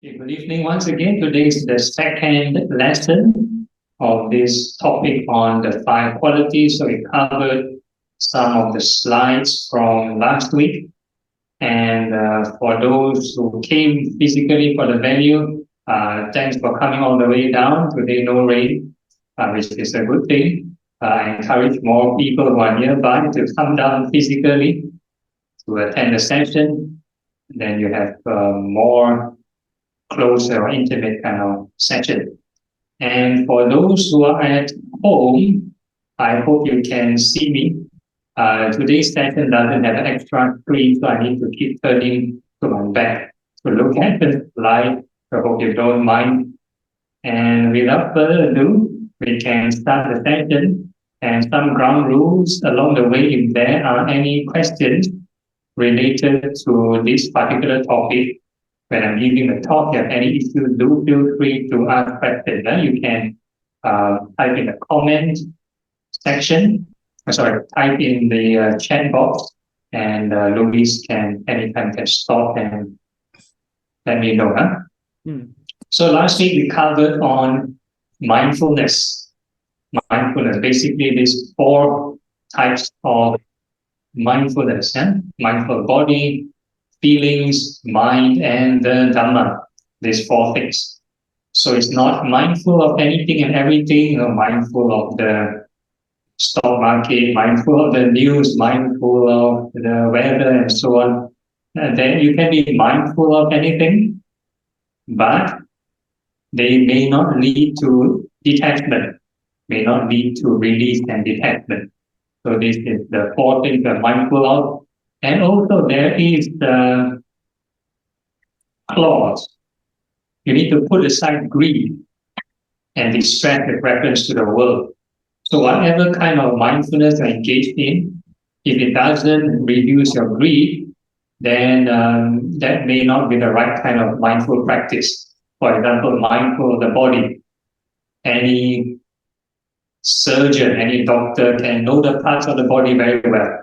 Good evening once again. Today is the second lesson of this topic on the five qualities. So we covered some of the slides from last week. And for those who came physically for the venue, thanks for coming all the way down. Today, no rain, which is a good thing. I encourage more people who are nearby to come down physically to attend the session. Then you have more closer or intimate kind of session. And for those who are at home, I hope you can see me. Today's session doesn't have an extra screen, so I need to keep turning to my back to look at the slide. I hope you don't mind. And without further ado, we can start the session. And some ground rules along the way. If there are any questions related to this particular topic, when I'm giving the talk, if you have any issues, do feel free to ask questions. You can type in the comment section, type in the chat box, and Luis can anytime can stop and let me know. So last week we covered on mindfulness. Mindfulness, basically these four types of mindfulness. Mindful body, feelings, mind, and the Dhamma, these four things. So it's not mindful of anything and everything, mindful of the stock market, mindful of the news, mindful of the weather, and so on. And then you can be mindful of anything, but they may not lead to detachment, may not lead to release and detachment. So this is the four things we're mindful of. And also there is the clause. You need to put aside greed and distress with reference to the world. So whatever kind of mindfulness you're engaged in, if it doesn't reduce your greed, then that may not be the right kind of mindful practice. For example, mindful of the body. Any surgeon, any doctor can know the parts of the body very well.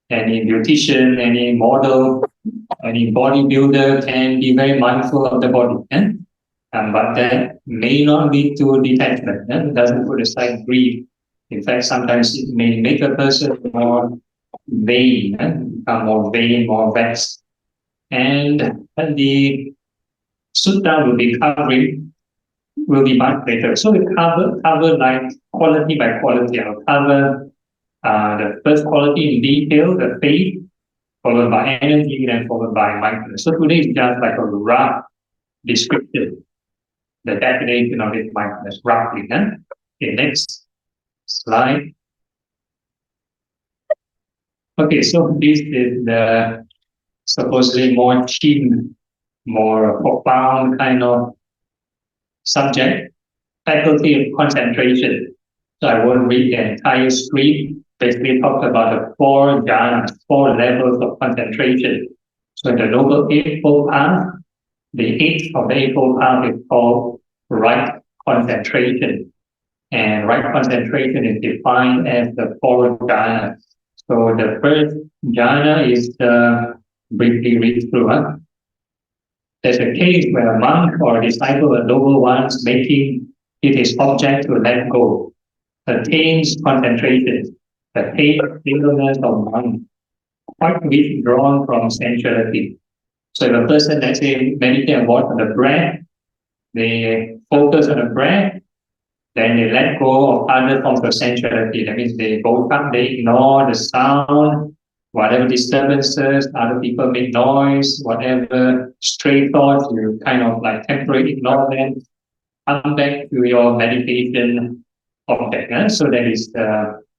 Any beautician, any model, any bodybuilder can be very mindful of the body. But that may not lead to detachment. It doesn't put aside greed. In fact, sometimes it may make a person more vain, become more vain, more vexed. And the sutta will be much later. So we cover like quality by quality. I'll cover the first quality in detail, the faith, followed by energy, then followed by mindfulness. So today is just like a rough description, the definition of this mindfulness, roughly. Okay, next slide. Okay, so this is the supposedly more chin, more profound kind of subject, faculty of concentration. So I won't read the entire script. Basically talks about the four jhanas, four levels of concentration. So in the Noble Eightfold Path, the eighth of the Eightfold Path is called right concentration. And right concentration is defined as the four jhanas. So the first jhana is briefly read through. There's a case where a monk or a disciple of noble ones making it his object to let go, attains concentration, attains singleness of mind, quite withdrawn from sensuality. So if a person, let's say, meditate and watch on the breath, they focus on the breath, then they let go of other forms of sensuality. That means they ignore the sound, whatever disturbances, other people make noise, whatever stray thoughts, you kind of like temporarily ignore them, come back to your meditation object. So that is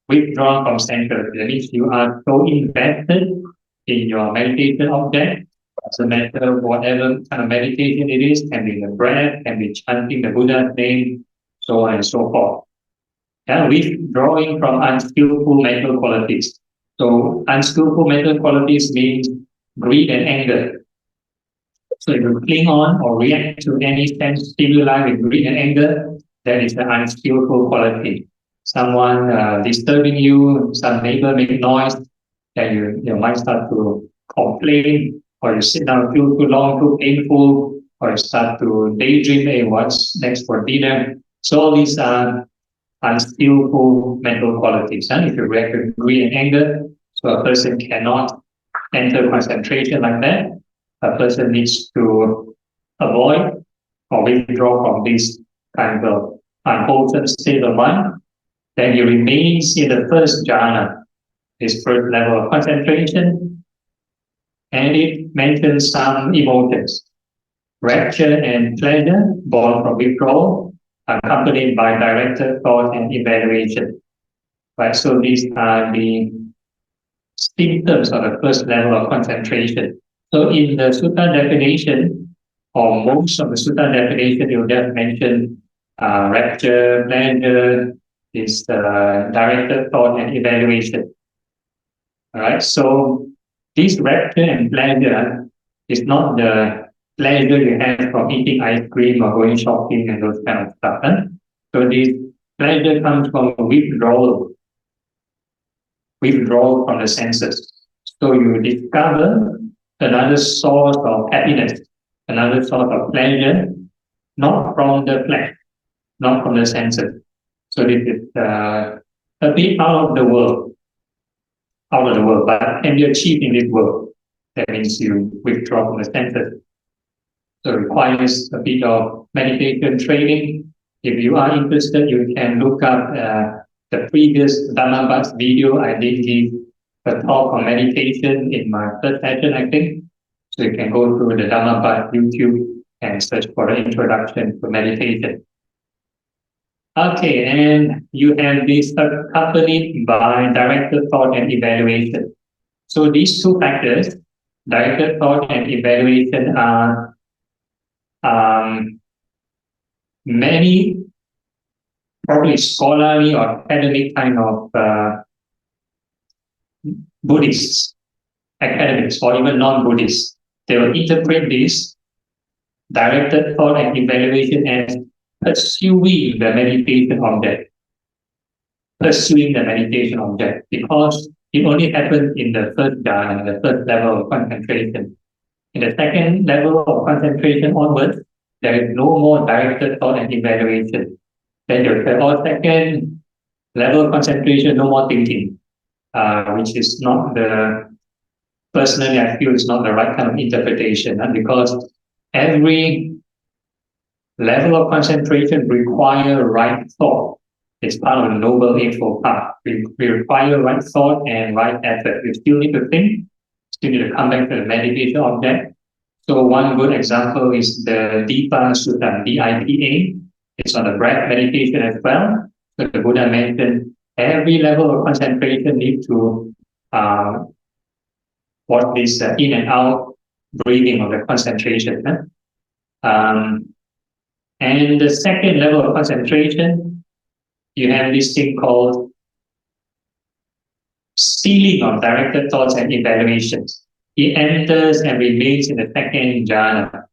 withdrawn from sensuality. That means you are so invested in your meditation object. Doesn't matter whatever kind of meditation it is, can be the breath, can be chanting the Buddha's name, so on and so forth. Withdrawing from unskillful mental qualities. So unskillful mental qualities means greed and anger. So if you cling on or react to any sense stimuli with greed and anger, that is the unskillful quality. Someone disturbing you, some neighbor make noise, then you might start to complain, or you sit down, feel too long, too painful, or you start to daydream, hey, what's next for dinner? So all these are unskillful mental qualities. And if you react with greed and anger, so a person cannot enter concentration like that. A person needs to avoid or withdraw from this kind of unwholesome state of mind. Then he remains in the first jhana, this first level of concentration, and it mentions some emotions, rapture and pleasure born from withdrawal, accompanied by directed thought and evaluation. Right, so these are the symptoms of the first level of concentration. So in the sutta definition, or most of the sutta definition, you'll just mention rapture, pleasure, this directed thought and evaluation. All right, so this rapture and pleasure is not the pleasure you have from eating ice cream or going shopping and those kind of stuff. Huh? So this pleasure comes from withdrawal from the senses. So you discover another source of happiness, another source of pleasure, not from the flesh, not from the senses. So this is a bit out of the world, but can be achieved in this world. That means you withdraw from the senses. So it requires a bit of meditation training. If you are interested, you can look up the previous Dhammayut video. I did give a talk on meditation in my first session, I think. So you can go through the Dhammayut YouTube and search for an introduction to meditation. Okay, and you have this accompanied by directed thought and evaluation. So these two factors, directed thought and evaluation, are many probably scholarly or academic kind of Buddhists, academics, or even non-Buddhists. They will interpret this directed thought and evaluation as pursuing the meditation object. Because it only happens in the first jhana, the first level of concentration. In the second level of concentration onwards, there is no more directed thought and evaluation. Then the second level of concentration, no more thinking, which is not personally I feel it's not the right kind of interpretation, because every level of concentration requires right thought. It's part of the Noble Eightfold Path. We require right thought and right effort. You still need to think, still need to come back to the meditation object. So one good example is the Dipa Sutta, DIPA. It's on the breath meditation as well. So the Buddha mentioned every level of concentration needs to watch this in and out breathing of the concentration. And the second level of concentration, you have this thing called stealing of directed thoughts and evaluations. It enters and remains in the second jhana.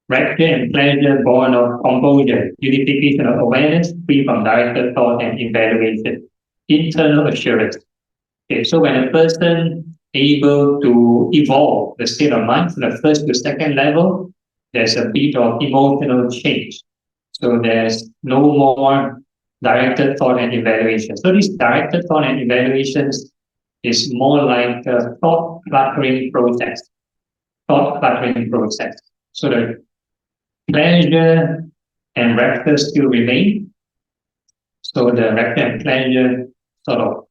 Rapture and pleasure born of composure, unification of awareness, free from directed thought and evaluation, internal assurance. Okay, so when a person able to evolve the state of mind from the first to second level, there's a bit of emotional change. So there's no more directed thought and evaluation. So this directed thought and evaluations is more like a thought cluttering process. So the pleasure and rapture still remain. So the rapture and pleasure sort of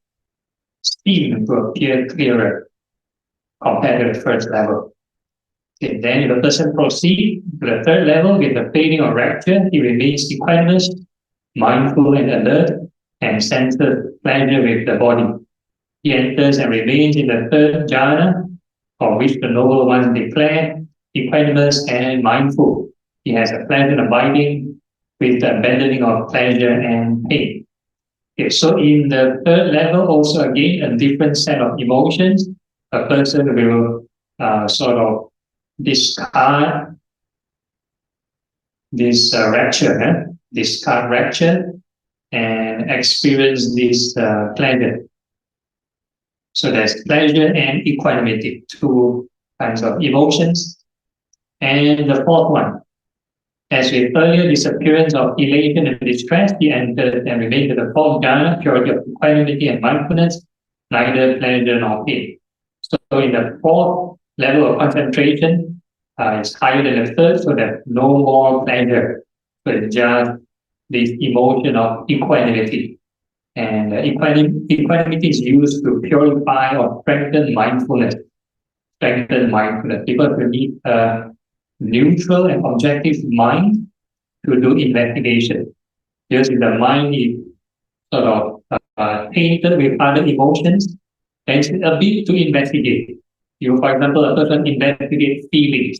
seem to appear clearer compared to the first level. Okay, then if a person proceeds to the third level with the fading of rapture, he remains equanimous, mindful and alert, and senses pleasure with the body. He enters and remains in the third jhana, of which the noble ones declare equanimous and mindful. He has a pleasant abiding with the abandoning of pleasure and pain. Okay, so in the third level, also again, a different set of emotions. A person will sort of discard this rapture, discard rapture, and experience this pleasure. So there's pleasure and equanimity, two kinds of emotions. And the fourth one, as with earlier disappearance of elation and distress, he entered and remained in the fourth jhana, purity of equanimity and mindfulness, neither pleasure nor pain. So in the fourth level of concentration, it's higher than the third, so there's no more pleasure. So it's just this emotion of equanimity. And equanimity is used to purify or strengthen mindfulness. Because we need a neutral and objective mind to do investigation. Because if the mind is sort of tainted with other emotions, then it's a bit to investigate. For example, a person investigates feelings.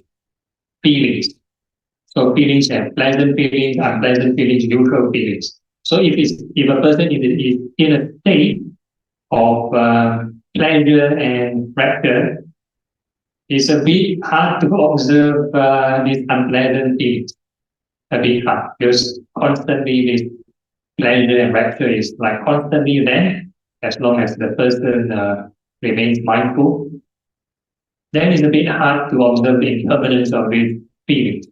So feelings have pleasant feelings, unpleasant feelings, neutral feelings. So if a person is in a state of pleasure and rapture, it's a bit hard to observe these unpleasant feelings. A bit hard because constantly this pleasure and rapture is like constantly there, as long as the person remains mindful. Then it's a bit hard to observe the impermanence of these feelings.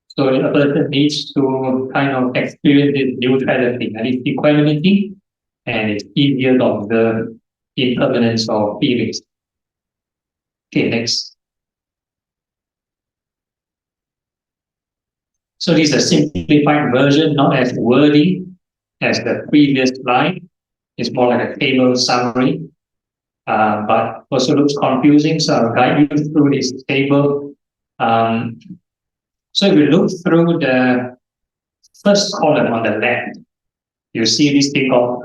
So a person needs to kind of experience this neutrality, and it's equanimity, and it's easier to observe impermanence of feelings. Okay, next. So this is a simplified version, not as wordy as the previous slide. It's more like a table summary, but also looks confusing. So I'll guide you through this table. So if you look through the first column on the left, you see this thing called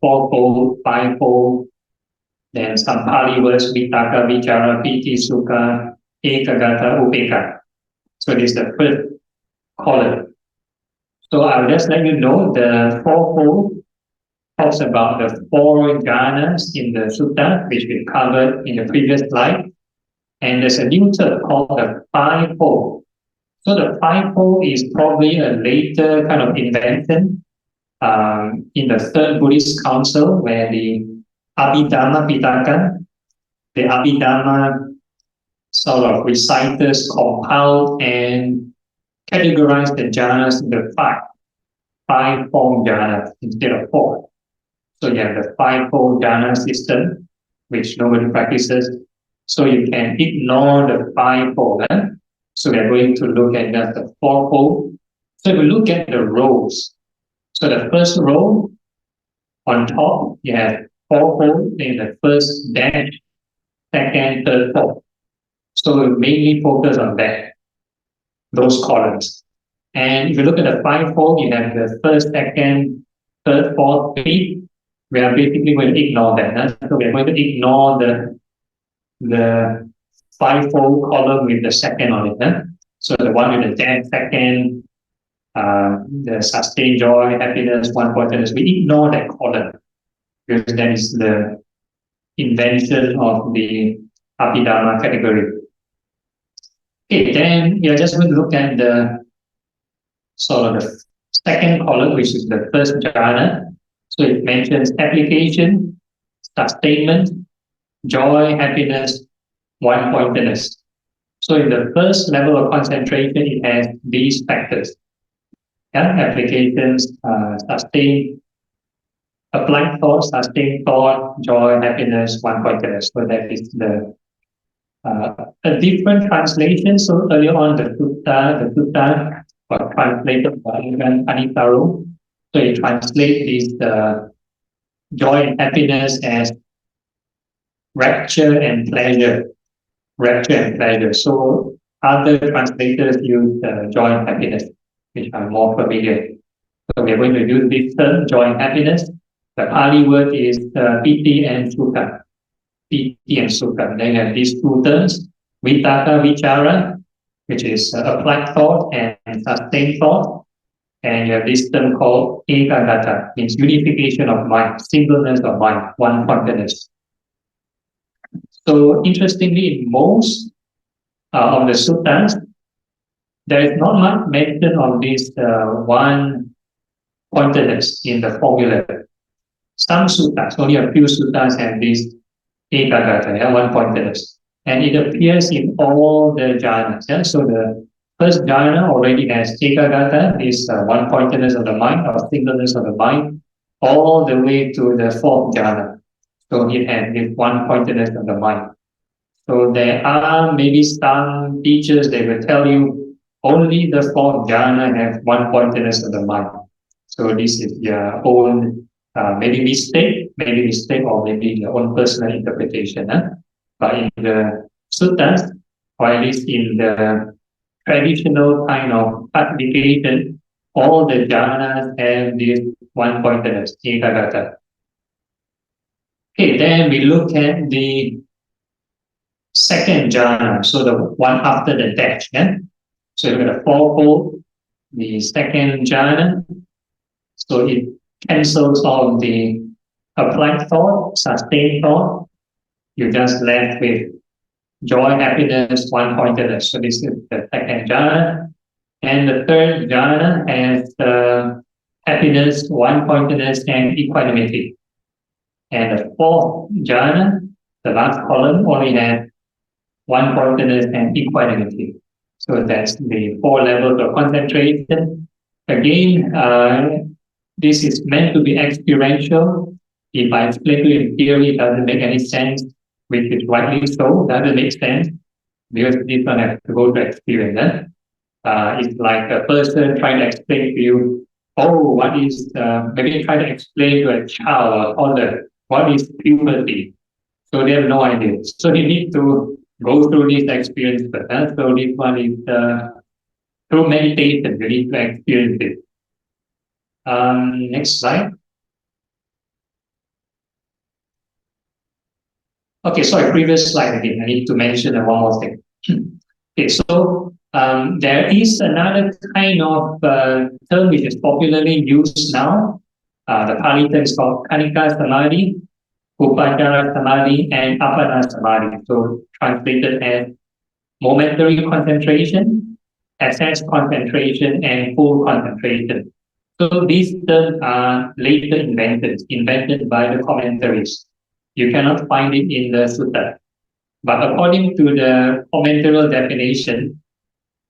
fourfold, fivefold, then some Pali words, vitaka, vichara, piti, sukha, ekagata, upeka. So this is the first column. So I'll just let you know the fourfold talks about the four jhanas in the sutta, which we covered in the previous slide. And there's a new term called the fivefold. So the fivefold is probably a later kind of invention in the Third Buddhist Council, where the Abhidhamma Pitaka, the Abhidhamma sort of reciters compiled and categorized the jhanas into five-fold jhanas instead of four. So you have the five-fold jhana system, which nobody practices. So you can ignore the fivefold. So we're going to look at just the fourfold. So if we look at the rows, so the first row on top, you have fourfold in the first dash, second, third, fourth. So we mainly focus on that, those columns. And if you look at the fivefold, you have the first, second, third, fourth, fifth. We are basically going to ignore that. So we are going to ignore the fivefold column with the second on it. So the one with the 10 second, the sustained joy, happiness, one pointedness, we ignore that column because that is the invention of the Abhidhamma category. Okay, then we are just going to look at the sort of the second column, which is the first jhana. So it mentions application, sustainment, joy, happiness, one-pointedness. So in the first level of concentration, it has these factors. Applications, applied thought, sustained thought, joy, happiness, one-pointedness. So that is the a different translation. So earlier on, the sutta was translated by Anitaru. So it translates this joy and happiness as rapture and pleasure. So other translators use joy and happiness, which are more familiar. So we're going to use this term, joy and happiness. The Pali word is piti and sukha. Piti and sukha. They have these two terms, vitaka, vichara, which is applied thought and sustained thought. And you have this term called ekagata, means unification of mind, singleness of mind, one-pointedness. So interestingly, in most of the suttas, there is not much mention of this one-pointedness in the formula. Some suttas, only a few suttas have this ekagata, one-pointedness. and it appears in all the jhanas. Yeah? So the first jhana already has ekagata, this one-pointedness of the mind or singleness of the mind, all the way to the fourth jhana. So it has this one-pointedness of the mind. So there are maybe some teachers, they will tell you only the fourth jhana have one-pointedness of the mind. So this is your own maybe mistake, or maybe your own personal interpretation. Huh? But in the suttas, or at least in the traditional kind of classification, all the jhanas have this one-pointedness, ekagata. Okay, then we look at the second jhana, so the one after the dash. Yeah? So you got a fourfold, the second jhana. So it cancels all the applied thought, sustained thought. You're just left with joy, happiness, one-pointedness. So this is the second jhana. And the third jhana has happiness, one-pointedness, and equanimity. And the fourth jhana, the last column, only has one-pointedness and equanimity. So that's the 4 levels of concentration. Again, this is meant to be experiential. If I explain to you in theory, it doesn't make any sense, which is rightly so, doesn't make sense, because this one has to go to experience. It's like a person trying to explain to you, what is, maybe try to explain to a child or toddler, what is puberty? So they have no idea. So they need to go through this experience first. So this one is through meditation, you need to experience it. Next slide. Okay, sorry, previous slide again. I need to mention one more thing. Okay, so there is another kind of term which is popularly used now. The Pali term is called Kanika Samadhi, Upacara Samadhi, and Apana Samadhi. So translated as momentary concentration, assess concentration, and full concentration. So these terms are later invented by the commentaries. You cannot find it in the sutta. But according to the commentarial definition,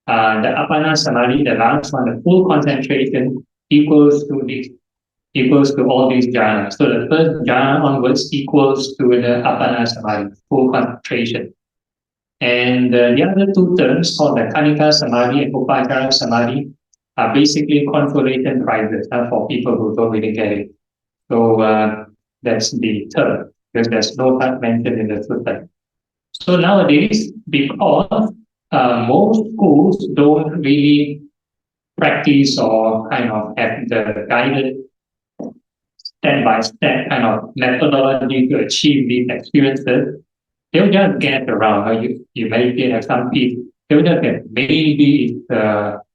the apana samadhi, the last one, the full concentration, equals to all these jhanas. So the first jhana onwards equals to the apana samadhi, full concentration. And the other 2 terms called the kanika samadhi and upacara samadhi are basically consolation prizes for people who don't really get it. So that's the term, because there's no such mentioned in the sutta. So nowadays, because most schools don't really practice or kind of have the guided step-by-step kind of methodology to achieve these experiences, they'll just get around. You meditate, have some peace. They'll just get, maybe it's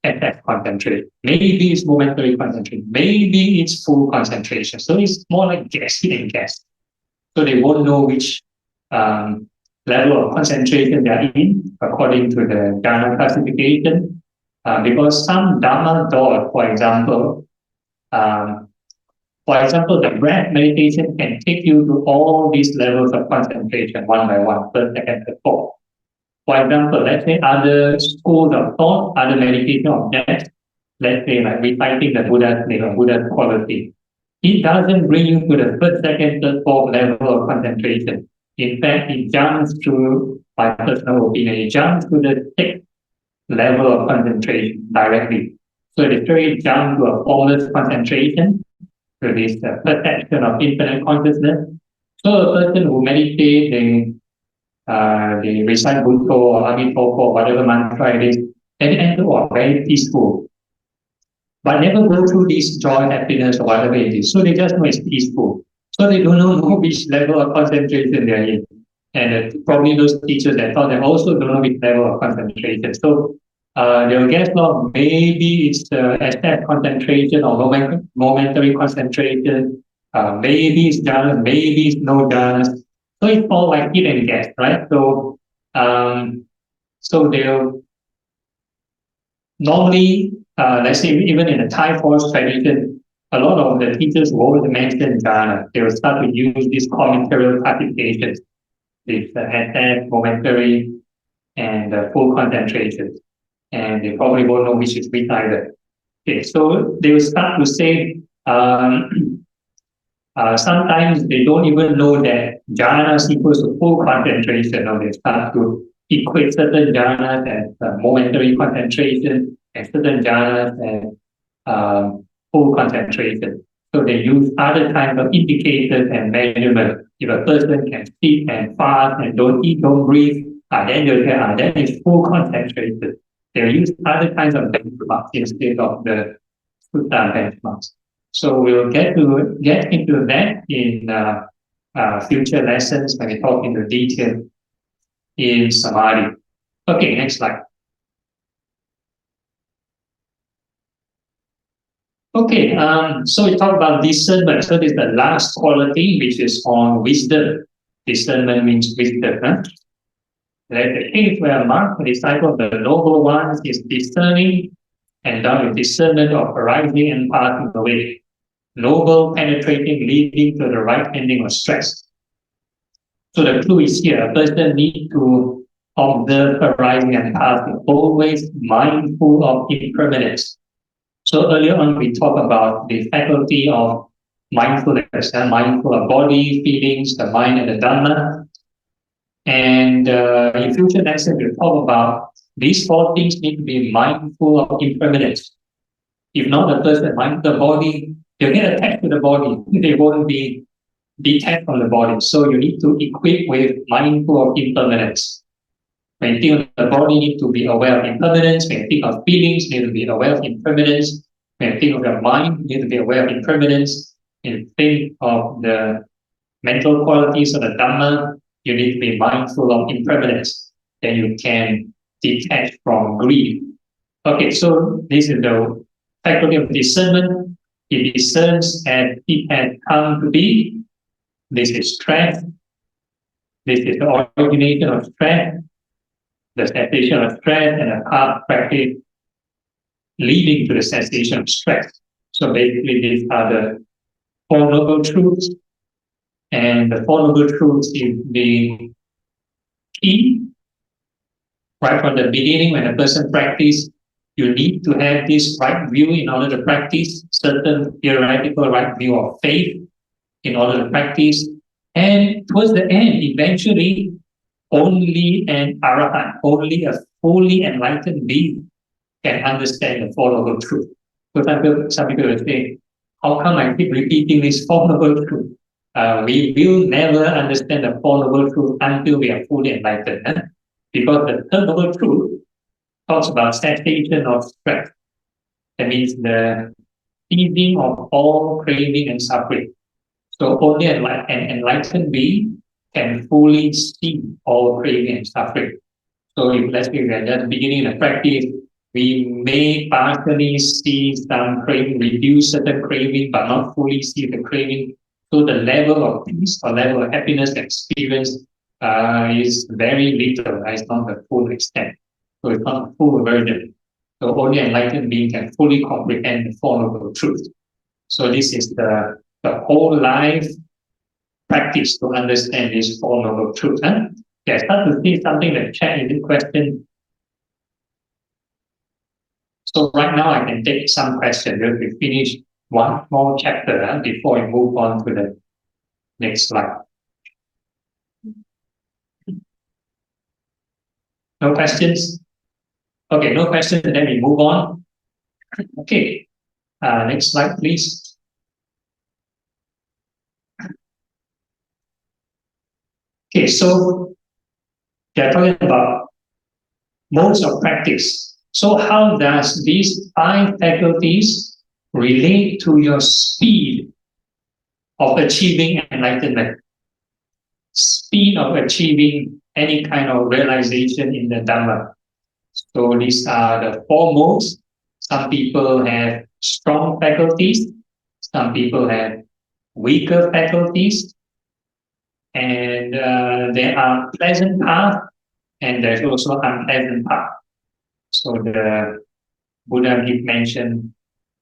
SS concentration, maybe it's momentary concentration, maybe it's full concentration. So it's more like guessing and guess. So they won't know which level of concentration they are in according to the jhana classification. Because some Dhamma thought, for example, the breath meditation can take you to all these levels of concentration one by one, first, second, third, fourth. For example, let's say other schools of thought, other meditation objects, let's say like reciting the Buddha's name or Buddha's quality. It doesn't bring you to the first, second, third, fourth level of concentration. In fact, it jumps to, my personal opinion, it jumps to the 6th level of concentration directly. So it literally jumps to a formless concentration, to this perception of infinite consciousness. So a person who meditates, they recite Buddha or Amitabha or whatever mantra it is, and they enter very peaceful. But never go through this joy, happiness, or whatever it is. So they just know it's peaceful. So they don't know which level of concentration they're in. And probably those teachers that taught them also don't know which level of concentration. So they'll guess, well, maybe it's the concentration or momentary concentration. Maybe it's jhanas, maybe it's no jhanas. So it's all like hit and guess, right? So they'll normally, let's say even in the Thai forest tradition, a lot of the teachers who always mention jhana, they will start to use these commentarial classifications. This has momentary and full concentration. And they probably won't know which is which either. Okay, so they will start to say, sometimes they don't even know that jhana is equals to full concentration, or they start to equate certain jhanas as momentary concentration and certain jhanas as full concentration. So they use other kinds of indicators and measurement. If a person can sit and fast and don't eat, don't breathe, then they'll say, that is full concentration. They'll use other kinds of benchmarks instead of the Sutta benchmarks. So we'll get into that in future lessons when we talk into detail in Samadhi. Okay, next slide. Okay, so we talk about discernment. So this is the last quality, which is on wisdom. Discernment means wisdom. Huh? Like the case where Mark, the disciple of the noble ones, is discerning and done with discernment of arising and passing away. Noble, penetrating, leading to the right ending of stress. So the clue is here. A person needs to observe arising and passing, always mindful of impermanence. So earlier on, we talked about the faculty of mindfulness, mindful of body, feelings, the mind, and the Dhamma. And in future lessons, we'll talk about these four things need to be mindful of impermanence. If not, the person mindful of the body, they'll get attached to the body. They won't be detached from the body. So you need to equip with mindful of impermanence. When you think of the body, you need to be aware of impermanence. When you think of feelings, you need to be aware of impermanence. When you think of your mind, you need to be aware of impermanence. When you think of the mental qualities of the Dhamma, you need to be mindful of impermanence. Then you can detach from greed. Okay, so this is the faculty of discernment. It discerns as it has come to be. This is stress. This is the origination of stress, the cessation of stress, and a path practice leading to the cessation of stress. So basically, these are the Four Noble Truths. And the Four Noble Truths is the key. Right from the beginning, when a person practices, you need to have this right view in order to practice, certain theoretical right view of faith in order to practice. And towards the end, eventually, only an arahant, only a fully enlightened being can understand the Four Noble Truths. So some people will say, how come I keep repeating this Four Noble Truths? We will never understand the Four Noble Truths until we are fully enlightened. Huh? Because the Third Noble Truth talks about cessation of stress. That means the ceasing of all craving and suffering. So only an enlightened being can fully see all craving and suffering. So if let's say we are just beginning the practice, we may partially see some craving, reduce certain craving, but not fully see the craving. So the level of peace or level of happiness experienced is very little. It's not the full extent. So it's not a full version. So only enlightened being can fully comprehend the Four Noble Truths. So this is the whole life practice to understand this Four Noble Truths. Huh? Okay, I start to see something that chat in this question. So right now I can take some questions. We finish one small chapter before we move on to the next slide. No questions? Okay, no questions, then we move on. Okay, next slide, please. Okay, so they're talking about modes of practice. So how does these 5 faculties relate to your speed of achieving enlightenment? Speed of achieving any kind of realization in the Dhamma. So these are the 4 modes. Some people have strong faculties. Some people have weaker faculties. And there are pleasant paths, and there's also unpleasant path. So the Buddha did mention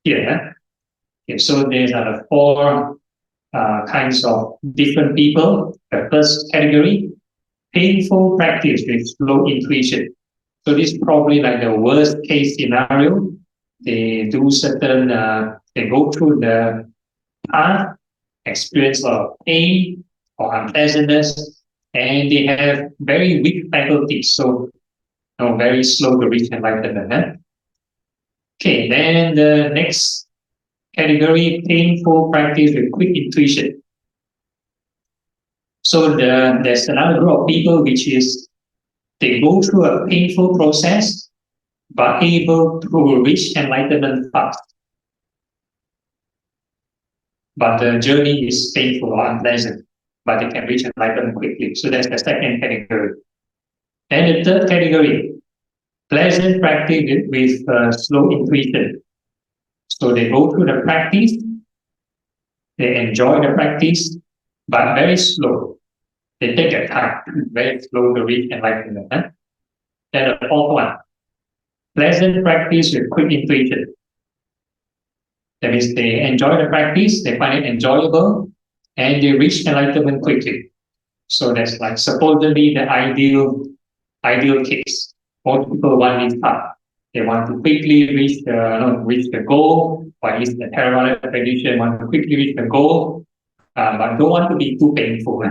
here. Okay, so there are the 4 kinds of different people. The first category painful practice with slow intuition. So this is probably like the worst case scenario. They do certain, they go through the path, experience a lot of pain or unpleasantness, and they have very weak faculties. So, very slow to reach enlightenment. Okay, then the next category, painful practice with quick intuition. So there's another group of people which is they go through a painful process but able to reach enlightenment fast. But the journey is painful or unpleasant, but they can reach enlightenment quickly. So that's the second category. And the third category, pleasant practice with slow intuition. So they go through the practice, they enjoy the practice, but very slow. They take their time, very slow to reach enlightenment. Then the fourth one, pleasant practice with quick intuition. That means they enjoy the practice, they find it enjoyable, and they reach enlightenment quickly. So that's like supposedly the ideal case. Most people want this path. They want to quickly reach the goal, or at least the Theravada tradition want to quickly reach the goal, but don't want to be too painful.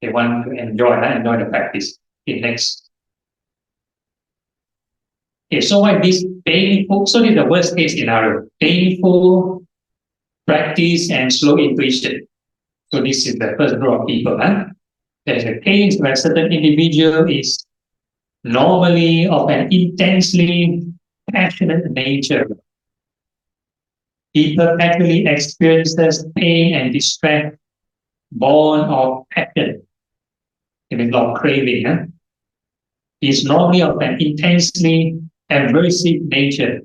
They want to enjoy the practice. Okay, next. Okay, so what is painful? So this is the worst case scenario. Painful practice and slow intuition. So this is the first group of people. There's a case where a certain individual is normally of an intensely passionate nature. He perpetually experiences pain and distress born of passion. It is a lot of craving. He is normally of an intensely aversive nature.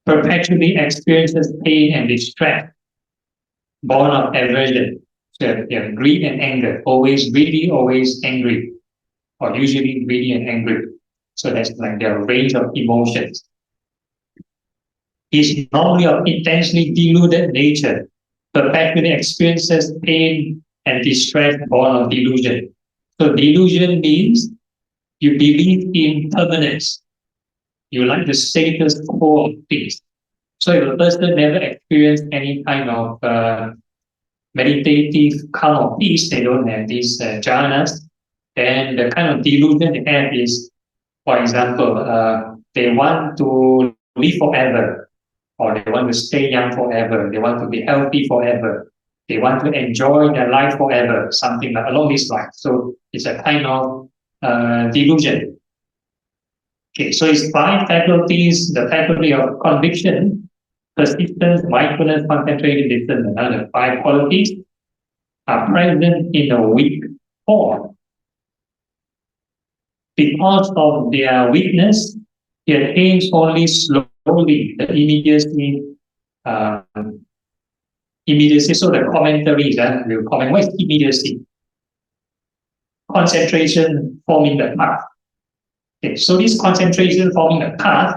Perpetually experiences pain and distress born of aversion. So greed and anger, always greedy, always angry, or usually greedy and angry. So that's like their range of emotions. He's normally of intensely deluded nature, perpetually experiences pain and distress born of delusion. So delusion means you believe in permanence. You like the status quo of things. So if a person never experienced any kind of meditative kind of peace, they don't have these jhanas, then the kind of delusion they have is, for example, they want to live forever, or they want to stay young forever, they want to be healthy forever, they want to enjoy their life forever, something like along these lines. So it's a kind of delusion. Okay, so it's 5 faculties, the faculty of conviction, persistence, mindfulness, concentration, discernment. The 5 qualities are present in a weak form. Because of their weakness, it attains only slowly the immediacy. So the commentaries will comment, what is immediacy? Concentration forming the path. Okay, so this concentration forming the path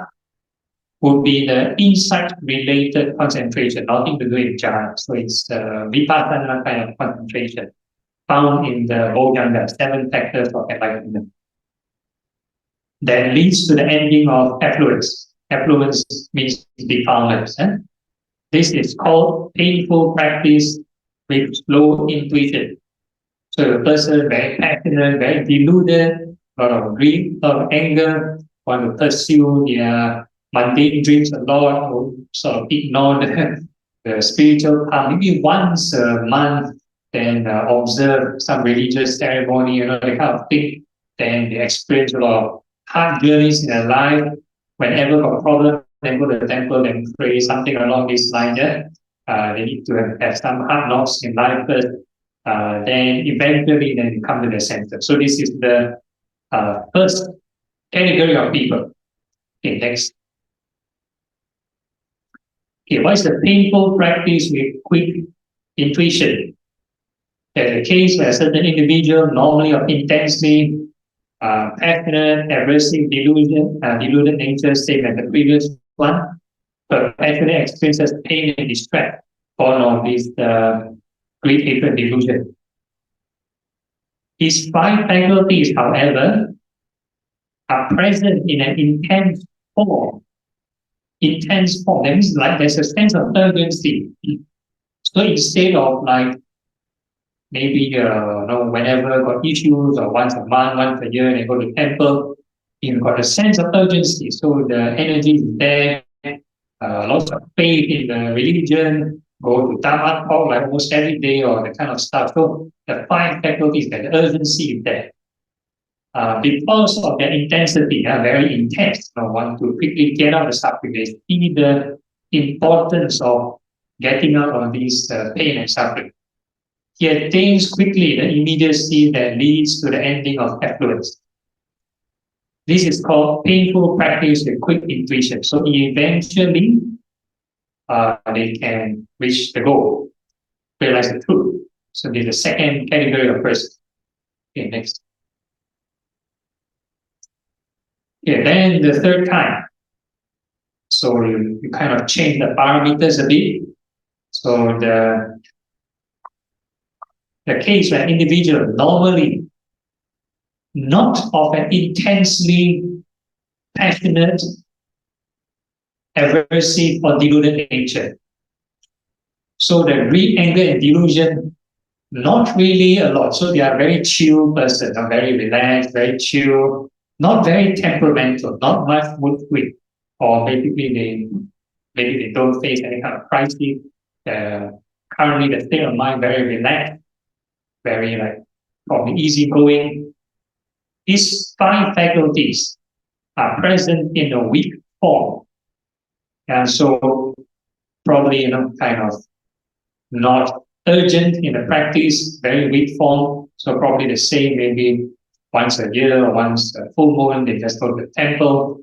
would be the insight-related concentration, nothing to do with jhana. So it's vipassana kind of concentration found in the Bojjhanga, 7 factors of enlightenment. That leads to the ending of affluence. Affluence means defilement. This is called painful practice with slow intuition. So a person very passionate, very deluded, a lot of greed, a lot of anger, want to pursue their mundane dreams a lot, or sort of ignore the spiritual path. Maybe once a month, then observe some religious ceremony, that kind of thing. Then they experience a lot of hard journeys in their life. Whenever got a problem, then go to the temple and pray, something along these lines. They need to have some hard knocks in life first. Then eventually then come to the center. So this is the first category of people. Okay, next. Okay, what is the painful practice with quick intuition? There's a case where a certain individual, normally of intensely passionate, aversive, deluded nature, same as the previous one, but actually experiences pain and distress born of this greed, hatred, delusion. These five faculties, however, are present in an intense form. Intense form. That means like there's a sense of urgency. So instead of like maybe whenever got issues or once a month, once a year, they go to temple, you've got a sense of urgency. So the energy is there, lots of faith in the religion, go to Dhamma talk like almost every day or that kind of stuff. So the five faculties, that the urgency is there. Because of their intensity, very intense. Want to quickly get out of the suffering. They see the importance of getting out of this pain and suffering. He attains quickly the immediacy that leads to the ending of affluence. This is called painful practice with quick intuition. So eventually, they can reach the goal, realize the truth. So this is the second category of person. Okay, next. Okay, then the third kind. So you kind of change the parameters a bit. So the case where individual normally not of an intensely passionate, aversive, or deluded nature. So the greed, anger, and delusion, not really a lot. So they are very chill person, very relaxed, very chill, not very temperamental, not much mood swing, or basically they don't face any kind of crisis. Currently, the state of mind very relaxed, very probably easygoing. These five faculties are present in a weak form, and so probably kind of not urgent in the practice, very weak form. So probably the same, maybe once a year or once a full moon, they just go to the temple.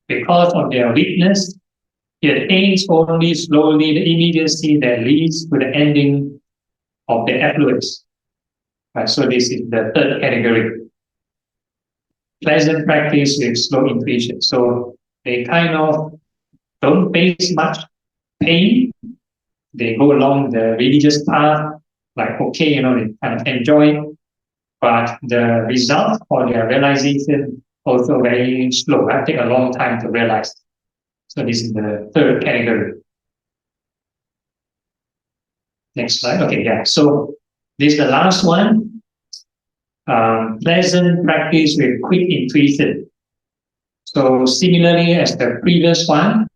Because of their weakness, it attains only slowly the immediacy that leads to the ending of the affluence. So this is the third category. Pleasant practice with slow intuition. So they kind of don't face much pain. They go along the religious path, they kind of enjoy it. But the result for their realization also very slow. It takes a long time to realize. So this is the third category. Next slide. Okay, yeah. So this is the last one. Pleasant practice with quick intuition. So similarly as the previous one,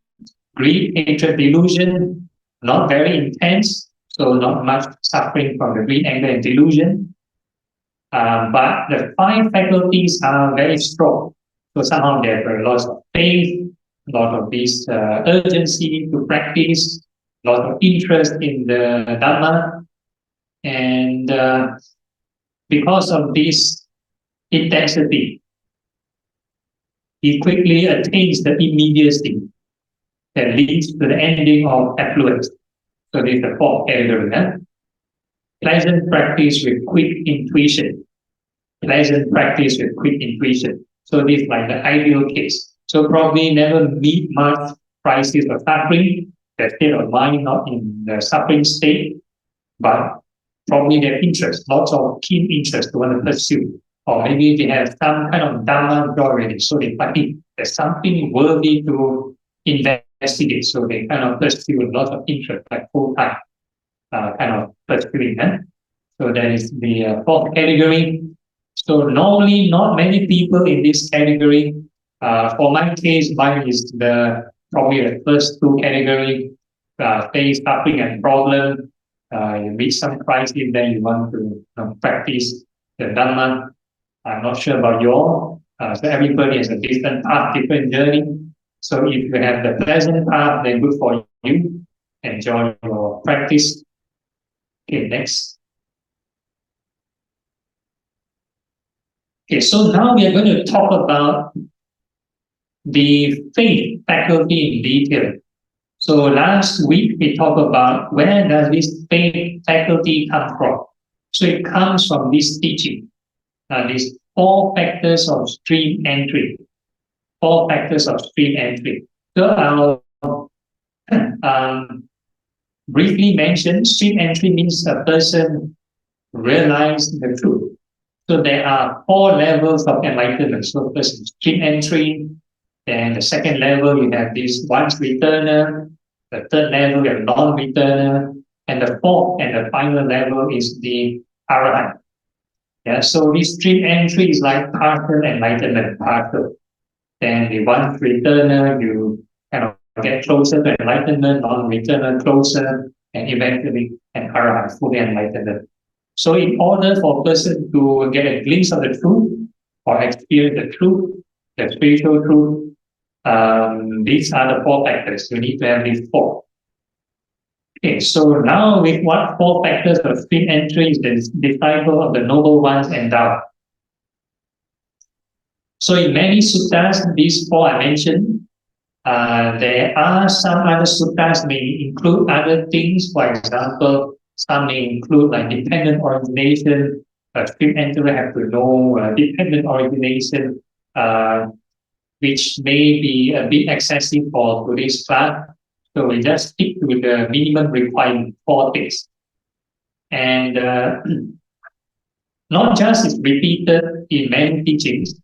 greed, hatred, delusion, not very intense, so not much suffering from the greed, anger, and delusion. But the five faculties are very strong. So somehow there are lots of faith, a lot of this urgency to practice, a lot of interest in the Dhamma. And because of this intensity, he quickly attains the immediacy that leads to the ending of affluence. So this is the fourth category. Pleasant practice with quick intuition. Pleasant practice with quick intuition. So this is like the ideal case. So probably never meet much crisis or suffering. The state of mind not in the suffering state, but probably their interest, lots of keen interest to want to pursue. Or maybe they have some kind of Dhamma already. So they think there's something worthy to investigate. So they kind of pursue a lot of interest, like full time, kind of pursuing. So that is the fourth category. So normally not many people in this category. For my case, mine is probably the first two category, face suffering and problem. You meet some crisis, then you want to practice the Dhamma. I'm not sure about you all. So everybody has a different path, different journey. So if you have the pleasant path, then good for you. Enjoy your practice. Okay, next. Okay, so now we are going to talk about the faith faculty in detail. So last week we talked about where does this faith faculty come from. So it comes from this teaching. These four factors of stream entry. Four factors of stream entry. So I'll briefly mention stream entry means a person realize the truth. So there are 4 levels of enlightenment. So first is stream entry, then the second level you have this once returner, the third level you have non-returner, and the fourth and the final level is the arahant. Yeah, so this stream entry is like partial enlightenment, partial. Then the once returner, you kind of get closer to enlightenment, non-returner closer, and eventually an arahant, fully enlightenment. So in order for a person to get a glimpse of the truth or experience the truth, the spiritual truth, these are the 4 factors. You need to have these 4. Okay, so now with what 4 factors of stream entry is the disciple of the noble ones endowed? So in many suttas, these 4 I mentioned, there are some other suttas may include other things. For example, some may include like dependent origination. Stream entry have to know dependent origination, which may be a bit excessive for today's class. So we just stick to the minimum requirement 4 things. And not just is repeated in many teachings,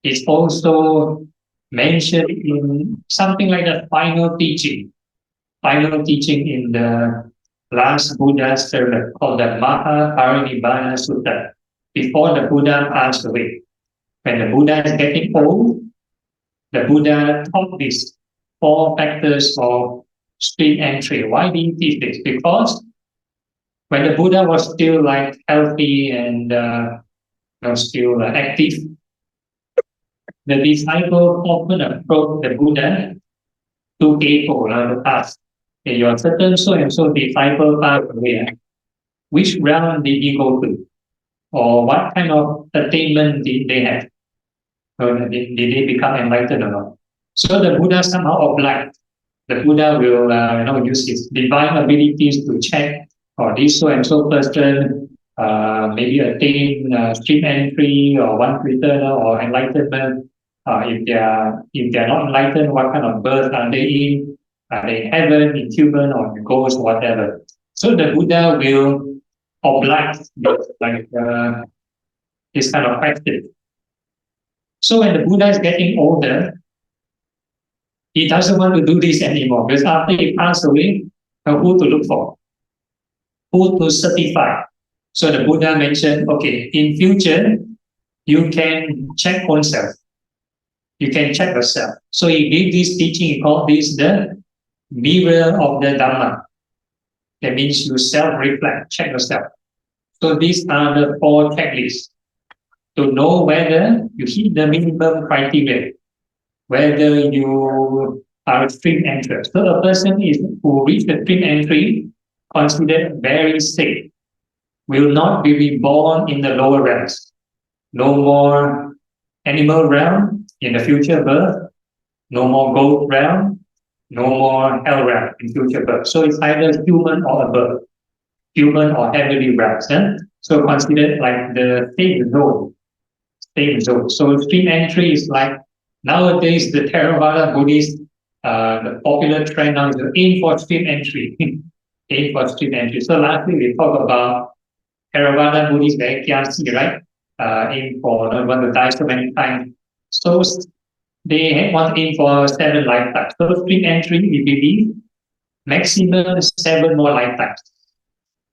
it's also mentioned in something like the final teaching in the last Buddha's sermon called the Maha Parinibbana Sutta, before the Buddha passed away. When the Buddha is getting old, the Buddha taught these 4 factors of stream entry. Why did he teach this? Because when the Buddha was still like healthy and still active, the disciple often approached the Buddha to to ask, okay, your certain so and so disciple passed away. Which realm did he go to? Or what kind of attainment did they have? Or did they become enlightened or not? So the Buddha somehow obliged. The Buddha will use his divine abilities to check, or this so and so person maybe attain stream entry or one returner or enlightenment. If they are not enlightened, what kind of birth are they in? Are they in heaven, in human, or in ghost, whatever? So the Buddha will oblige this kind of question. So when the Buddha is getting older, he doesn't want to do this anymore, because after he passed away, who to look for? Who to certify? So the Buddha mentioned, okay, in future, you can check oneself. You can check yourself. So he gave this teaching, he called this the mirror of the Dhamma. That means you self-reflect, check yourself. So these are the 4 checklists to know whether you hit the minimum criteria, whether you are a stream entry. So a person who reached the stream entry considered very safe, will not be reborn in the lower realms. No more animal realm in the future birth, no more goat realm, no more hell realm in future birth. So it's either human or above, human or heavenly realms. So considered like the same zone. So stream entry is like nowadays the Theravada Buddhist, the popular trend now is to aim for stream entry. Aim for stream entry. So lastly we talked about Theravada Buddhist, very kiasi, right? Aim for not want to die so many times. So they want to aim for 7 lifetimes. So stream entry, we believe, maximum 7 more lifetimes.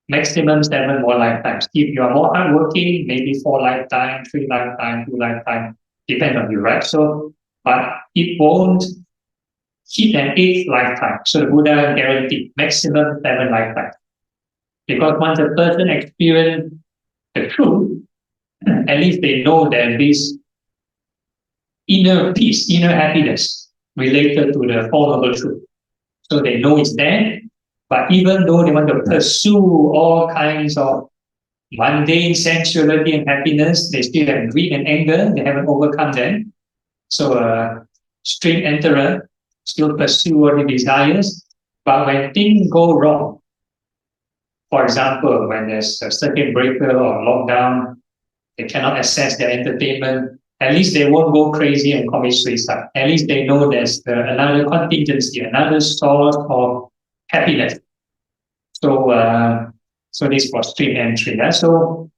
Maximum 7 more lifetimes. If you are more hardworking, maybe 4 lifetimes, 3 lifetimes, 2 lifetimes, depends on you, right? So, but it won't hit an 8th lifetime. So the Buddha guaranteed maximum 7 lifetimes. Because once a person experiences the truth, at least they know that this inner peace, inner happiness related to the Four Noble Truth. So they know it's there, but even though they want to pursue all kinds of mundane sensuality and happiness, they still have greed and anger, they haven't overcome them. So stream enterer still pursue all the desires, but when things go wrong, for example, when there's a circuit breaker or lockdown, they cannot access their entertainment, at least they won't go crazy and commit suicide. At least they know there's another contingency, another source of happiness. So, so this was stream entry. Yeah? So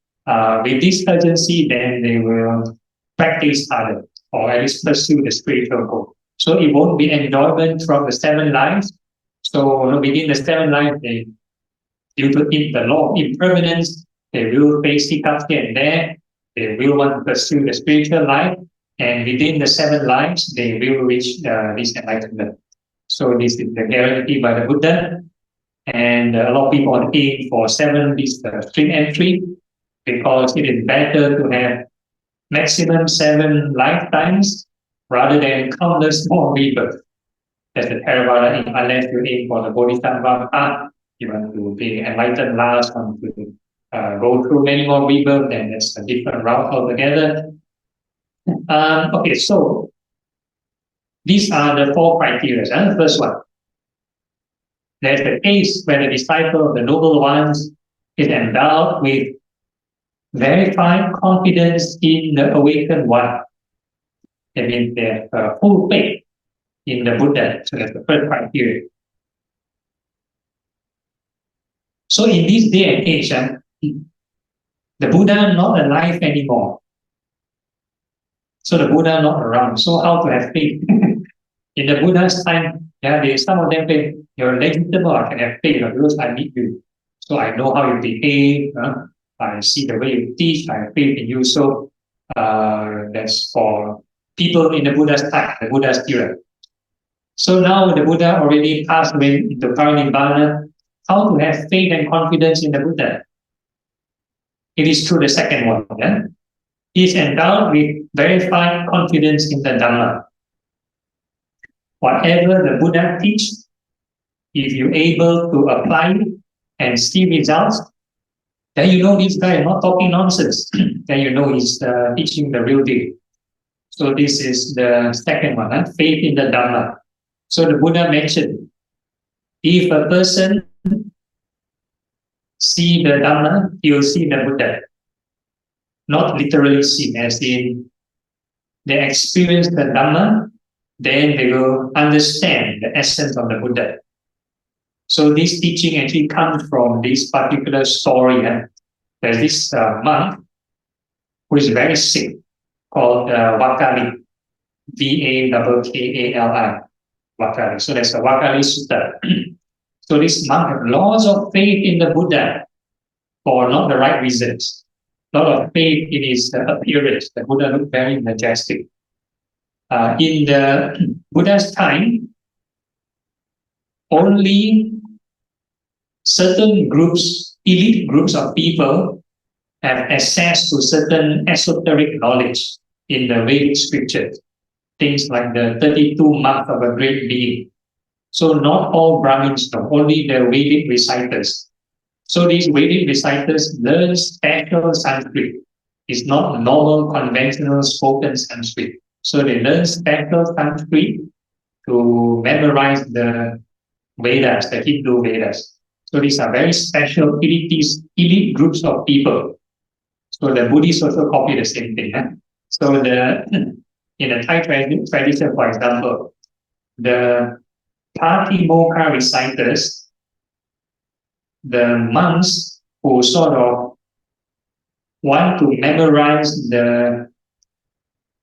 with this urgency, then they will practice harder, or at least pursue the spiritual goal. So it won't be enjoyment from the 7 lives. So within the 7 lives, due to the law of impermanence, they will face hiccups here and there. They will want to pursue the spiritual life, and within the 7 lives, they will reach this enlightenment. So this is the guarantee by the Buddha, and a lot of people aim for 7 is the stream entry, because it is better to have maximum 7 lifetimes rather than countless more rebirths. That's the Theravada. Unless you aim for the Bodhisattva path, you want to be enlightened last, want to go through many more rebirths, then that's a different route altogether. Okay, so these are the 4 criteria. The first one, there's the case where the disciple of the noble ones is endowed with verified confidence in the awakened one. That means they have full faith in the Buddha. So that's the first criteria. So in this day and age, the Buddha not alive anymore. So the Buddha not around. So how to have faith? In the Buddha's time, some of them say, you're legitimate, I can have faith because I meet you. So I know how you behave. I see the way you teach. I have faith in you. So that's for people in the Buddha's time, the Buddha's era. So now the Buddha already passed away into Parinibbana. How to have faith and confidence in the Buddha? It is through the second one. He is endowed with verified confidence in the Dhamma. Whatever the Buddha teaches, if you're able to apply it and see results, then you know this guy is not talking nonsense. Then you know he's teaching the real deal. So this is the second one, faith in the Dhamma. So the Buddha mentioned, if a person see the Dhamma, he will see the Buddha. Not literally see, as in they experience the Dhamma, then they will understand the essence of the Buddha. So this teaching actually comes from this particular story. There's this monk who is very sick, called Vakali, Vakali, Vakali. So that's a Vakali Sutta. So this monk has lots of faith in the Buddha for not the right reasons. A lot of faith in his appearance. The Buddha looked very majestic. In the Buddha's time, only certain groups, elite groups of people, have access to certain esoteric knowledge in the Vedic scriptures. Things like the 32 marks of a great being. So not all Brahmins know, only the Vedic reciters. So these Vedic reciters learn special Sanskrit. It's not normal, conventional spoken Sanskrit. So they learn special Sanskrit to memorize the Vedas, the Hindu Vedas. So these are very special elite groups of people. So the Buddhists also copy the same thing. So in the Thai tradition, for example, the Patimokkha reciters, the monks who sort of want to memorize the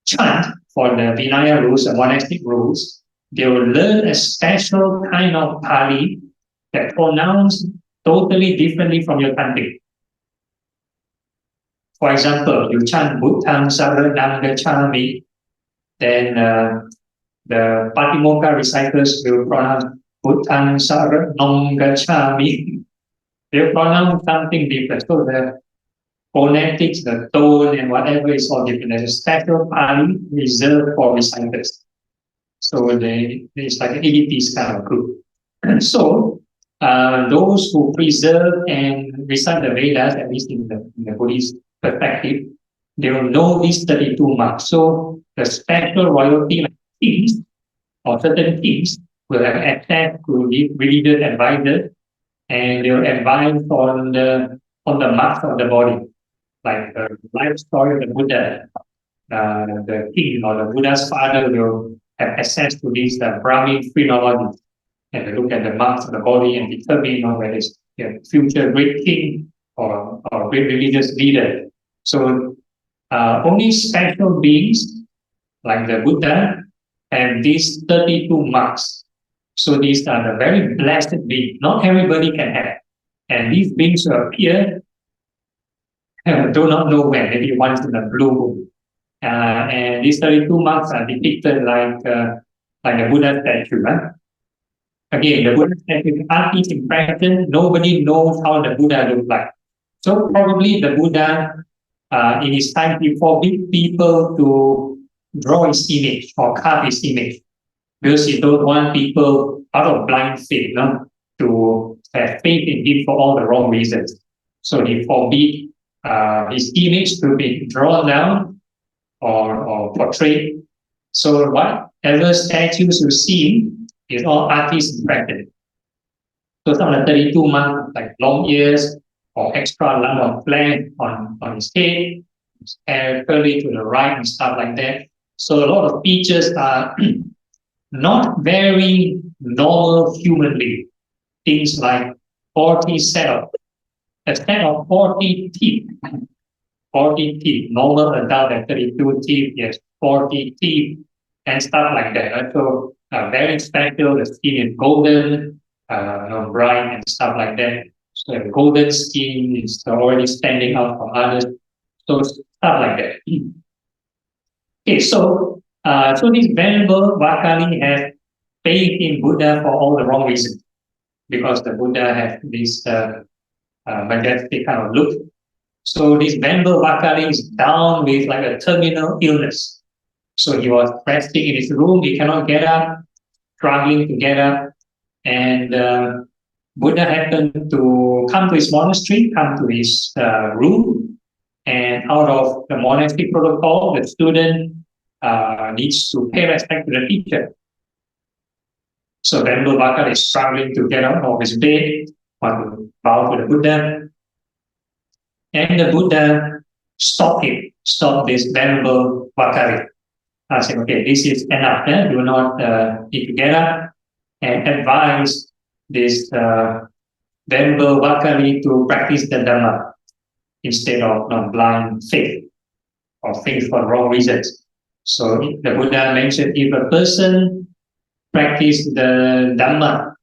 chant for the Vinaya rules, the monastic rules, they will learn a special kind of Pali that pronounced totally differently from your chanting. For example, you chant Buddhang Saranam Gacchami, then the Patimokkha reciters will pronounce Buddhang Saranam Gacchami. They'll pronounce something different. So the phonetics, the tone, and whatever is all different. There's a special Pali reserved for reciters. So it's like an elitist kind of group. And so those who preserve and recite the Vedas, at least in the Buddhist perspective, they will know these 32 marks. So the special royalty, like kings or certain kings, will have access to these religious advisors, and they will advise on the marks of the body, like the life story of the Buddha. The king or the Buddha's father will have access to these Brahmin phrenology, and look at the marks of the body and determine whether it's future great king or great religious leader. So only special beings like the Buddha have these 32 marks. So these are the very blessed beings. Not everybody can have. And these beings will appear, do not know when, maybe once in a blue moon. And these 32 marks are depicted like the Buddha statue. Huh? Again, the Buddha statue, artist impression, nobody knows how the Buddha looks like. So probably the Buddha, in his time, he forbid people to draw his image or carve his image because he don't want people out of blind faith, no, to have faith in him for all the wrong reasons. So he forbid his image to be drawn down or portrayed. So whatever statues you see is all artist impression. So some of the 32 months, like long ears or extra lump of flesh on his head, his hair curly to the right and stuff like that. So a lot of features are not very normal humanly. Things like 40 a set of 40 teeth. 40 teeth. Normal adult at 32 teeth, yes, 40 teeth and stuff like that. So very special. The skin is golden, bright and stuff like that. So the golden skin is already standing out from others. So stuff like that. Okay, so this venerable Vakali has faith in Buddha for all the wrong reasons, because the Buddha has this majestic kind of look. So this venerable Vakali is down with like a terminal illness. So he was resting in his room, he cannot get up, struggling to get up, and Buddha happened to come to his monastery, come to his room, and out of the monastic protocol, the student needs to pay respect to the teacher. So Venerable Vakali is struggling to get out of his bed, want to bow to the Buddha. And the Buddha stopped this Venerable Vakali. I said, okay, this is enough. Do not need to get up, and advise this Venerable Vakali to practice the Dhamma instead of blind faith or faith for wrong reasons. So the Buddha mentioned if a person practice the Dhamma,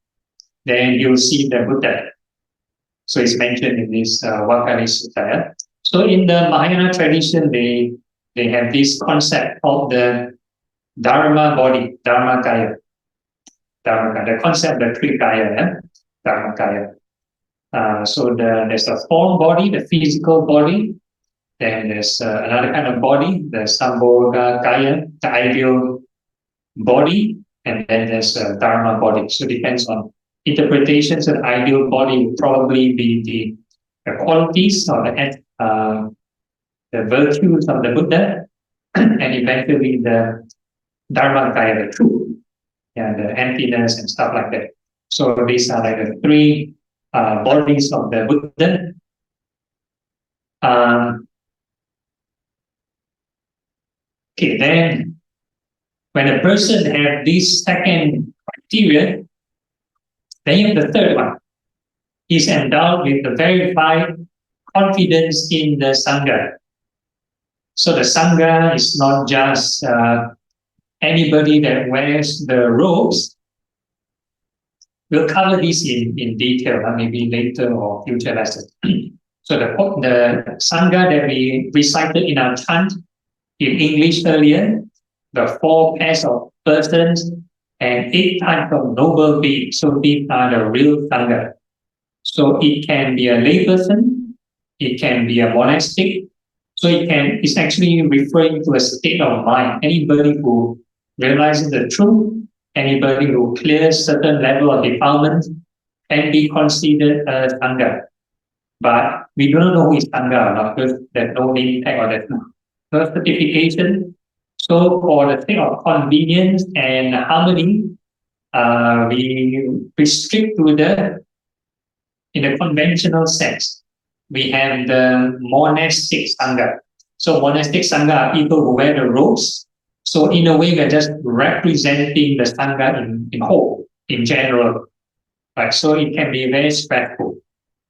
then you'll see the Buddha. So it's mentioned in this Vakali Sutta. So in the Mahayana tradition, they have this concept called the Dharma body, Dharmakaya. The concept, the Trikaya, Dharmakaya. So there's the form body, the physical body. Then there's another kind of body, the Sambhoga Kaya, the ideal body. And then there's a Dharma body. So it depends on interpretations. An ideal body would probably be the qualities or the virtues of the Buddha, and eventually the Dharmakaya, the truth, and the emptiness and stuff like that. So these are like the three bodies of the Buddha. Okay, then when a person has this second criteria, then you have the third one. He's endowed with the verified confidence in the Sangha. So the Sangha is not just anybody that wears the robes. We'll cover this in detail, maybe later or future lessons. So the Sangha that we recited in our chant in English earlier, the 4 pairs of persons and 8 types of noble beings. So these are the real Sangha. So it can be a layperson, it can be a monastic. So it's actually referring to a state of mind. Anybody who realizes the truth, anybody who clears certain level of defilement can be considered a Sangha. But we do not know who is Sangha or not, because there's no name tag or there's no certification. So for the sake of convenience and harmony, we restrict to in the conventional sense. We have the monastic Sangha. So monastic Sangha are people who wear the robes. So in a way, we're just representing the Sangha in whole, in general. Right? So it can be very stressful.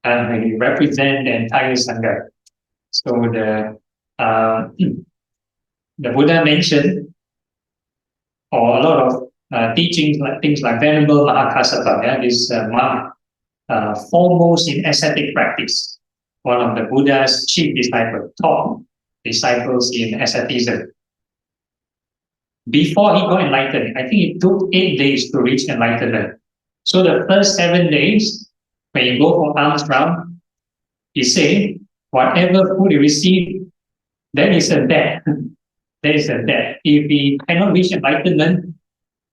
We represent the entire Sangha. So the Buddha mentioned, or a lot of teachings like things like Venerable Mahakassapa, this monk, foremost in ascetic practice, one of the Buddha's chief disciples, top disciples in asceticism. Before he got enlightened, I think it took 8 days to reach enlightenment. So the first 7 days, when you go for alms round, he said, whatever food you receive, that is a debt. That is a debt. If we cannot reach enlightenment,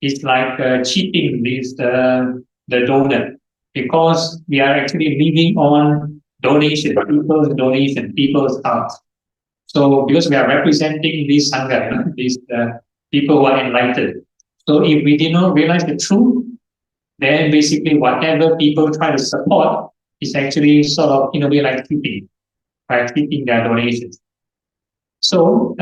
it's like cheating this the donor, because we are actually living on donation, people's alms. So because we are representing this sangha, these people who are enlightened. So if we did not realize the truth, then basically whatever people try to support is actually sort of in a way like cheating, right? Cheating their donations. So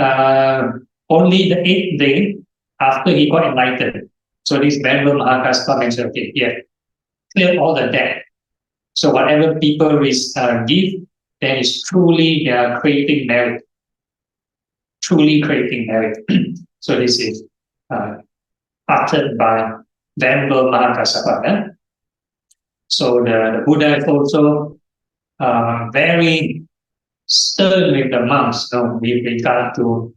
only the 8th day after he got enlightened, so this Venerable Mahakassapa mentioned, okay, yeah, clear all the debt. So whatever people give, then is truly they are creating merit. Truly creating merit. So this is uttered by Venerable Mahakassapa. So the Buddha is also very stern with the monks, with regard to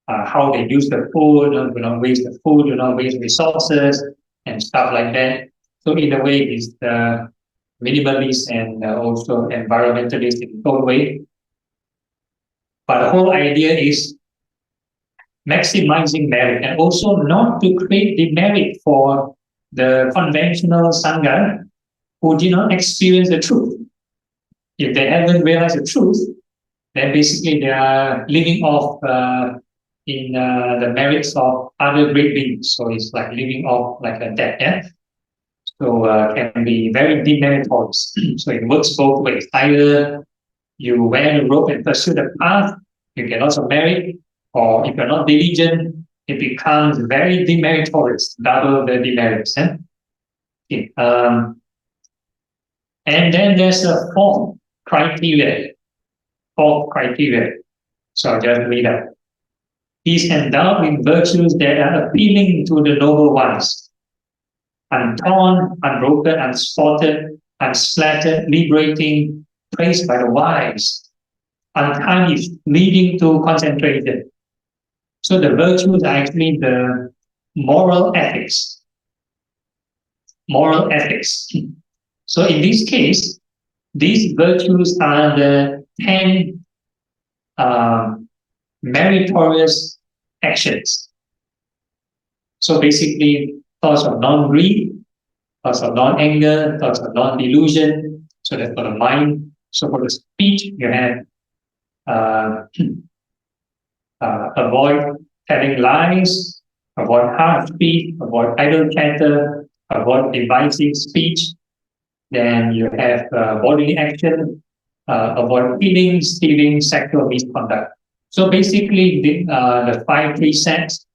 how they use the food, do not waste the food, do not waste resources, and stuff like that. So in a way, it's the minimalist and also environmentalist in a way. But the whole idea is maximizing merit, and also not to create demerit for the conventional sangha who did not experience the truth. If they haven't realized the truth, then basically they are living off in the merits of other great beings. So it's like living off like a debt. Yeah? So can be very demeritorious. So it works both ways. Either you wear the robe and pursue the path, you can also merit, or if you're not diligent, it becomes very demeritorious, double the demerits. Okay. And then there's a fourth criteria. So I'll just read that. He's endowed with virtues that are appealing to the noble ones, untorn, unbroken, unspotted, unsplattered, liberating, praised by the wise, untarnished, leading to concentration. So the virtues are actually the moral ethics. Moral ethics. So in this case, these virtues are the 10 meritorious actions. So basically, thoughts of non-greed, thoughts of non-anger, thoughts of non-delusion. So that's for the mind. So for the speech, you have avoid telling lies, avoid harsh speech, avoid idle chatter, avoid divisive speech. Then you have bodily action, avoid killing, stealing, sexual misconduct. So basically, the 5 precepts,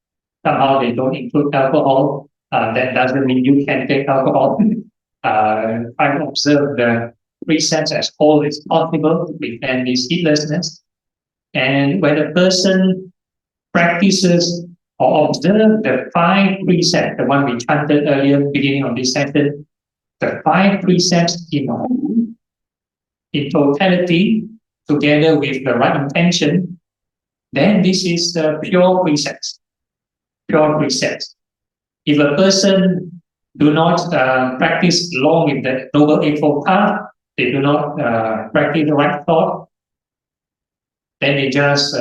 somehow they don't include alcohol. That doesn't mean you can take alcohol. Try to observe the precepts as whole as possible to prevent this heedlessness. And when a person practices or observes the 5 precepts, the one we chanted earlier, beginning of this session, the 5 precepts in totality, together with the right intention, then this is the pure precepts. Pure precepts. If a person do not practice along with the Noble Eightfold Path, they do not practice the right thought, then they just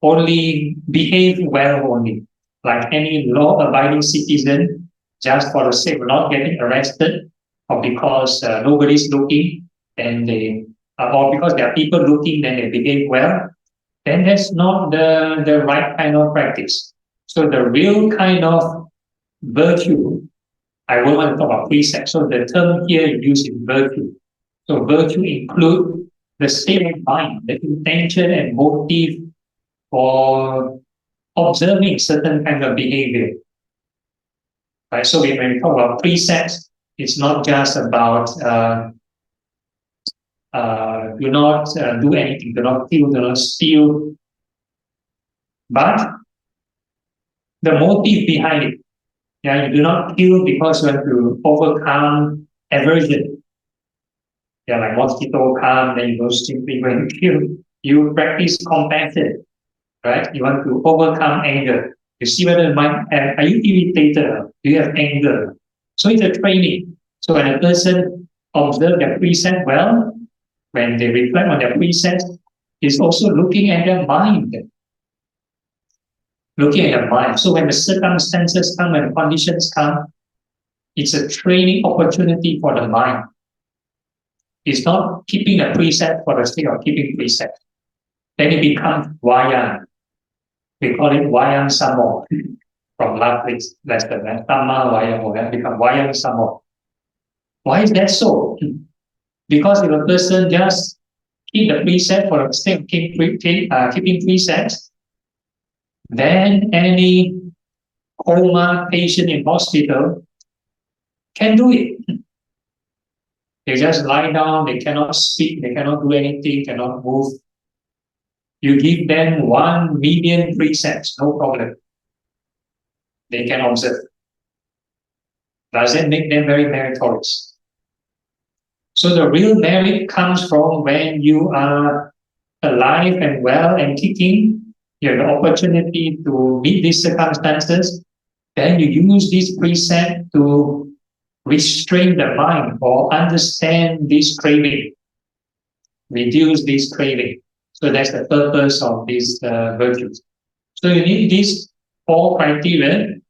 only behave well only, like any law-abiding citizen, just for the sake of not getting arrested, or because nobody's looking, then they, or because there are people looking, then they behave well, then that's not the right kind of practice. So the real kind of virtue, I won't want to talk about precept, so the term here used is virtue. So virtue include the state of mind, the intention and motive for observing certain kind of behavior. Right? So when we talk about precepts, it's not just about do not do anything, do not kill, do not steal. But the motive behind it, you do not kill because you want to overcome aversion. Like mosquito come, then you go simply going to kill. You practice compassion, right? You want to overcome anger. You see whether the mind, are you irritated? Do you have anger? So it's a training. So when a person observes their precepts well, when they reflect on their precepts, it's also looking at their mind. Looking at their mind. So when the circumstances come, when the conditions come, it's a training opportunity for the mind. It's not keeping a precept for the sake of keeping precept. Then it becomes wayang. We call it wayang samo from last week's lesson. Tama wayang become wayang samo. Why is that so? Because if a person just keep the precept for the sake of keeping precepts, then any coma patient in hospital can do it. They just lie down, they cannot speak, they cannot do anything, cannot move. You give them 1 million precepts, no problem. They can observe. Does it make them very meritorious? So the real merit comes from when you are alive and well and kicking, you have the opportunity to meet these circumstances, then you use this precept to restrain the mind or understand this craving, reduce this craving. So that's the purpose of these virtues. So you need these 4 criteria,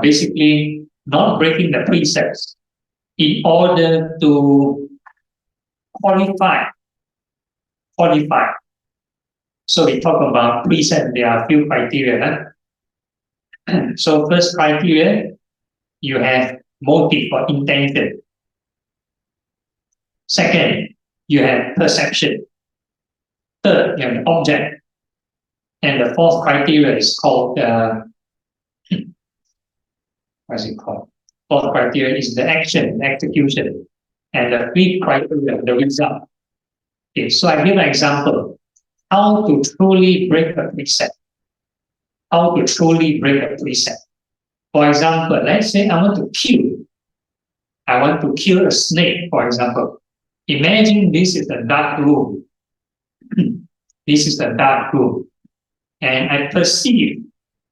basically not breaking the precepts in order to qualify. So we talk about precept, there are a few criteria. So first criteria, you have motive or intention. Second, you have perception. Third, you have the object. And the 4th criteria is called, what is it called? 4th criteria is the action, the execution. And the 5th criteria, the result. Okay, so I give an example. How to truly break a precept. How to truly break a precept. For example, let's say I want to kill a snake, for example. Imagine this is a dark room. This is a dark room. And I perceive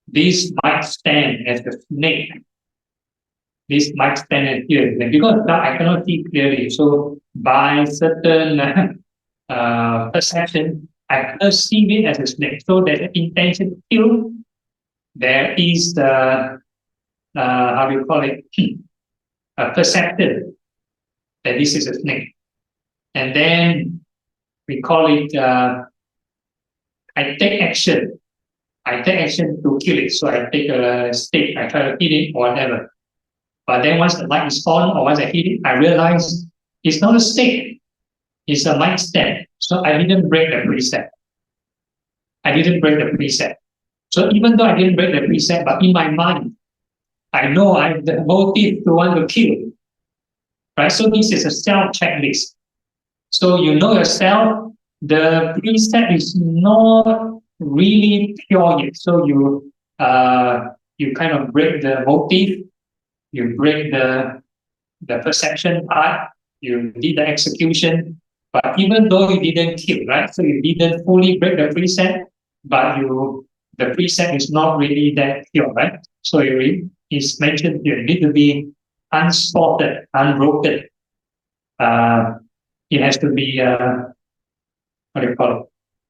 this might stand as a snake. This might stand as here. Because dark, I cannot see clearly. So by certain perception, I perceive it as a snake. So there's an intention to kill. There is the how do you call it? Perception that this is a snake. And then we call it, I take action. I take action to kill it. So I take a stick, I try to hit it or whatever. But then once the light is on or once I hit it, I realize it's not a stick. It's a mic stand. So I didn't break the precept. So even though I didn't break the precept, but in my mind, I know I have the motive to want to kill. Right? So this is a self-checklist. So you know yourself, the precept is not really pure yet. So you kind of break the motive, you break the perception part, you did the execution, but even though you didn't kill, right? So you didn't fully break the precept, but the precept is not really that pure, right? So it's mentioned here, you need to be unspotted, unbroken. It has to be, what do you call it?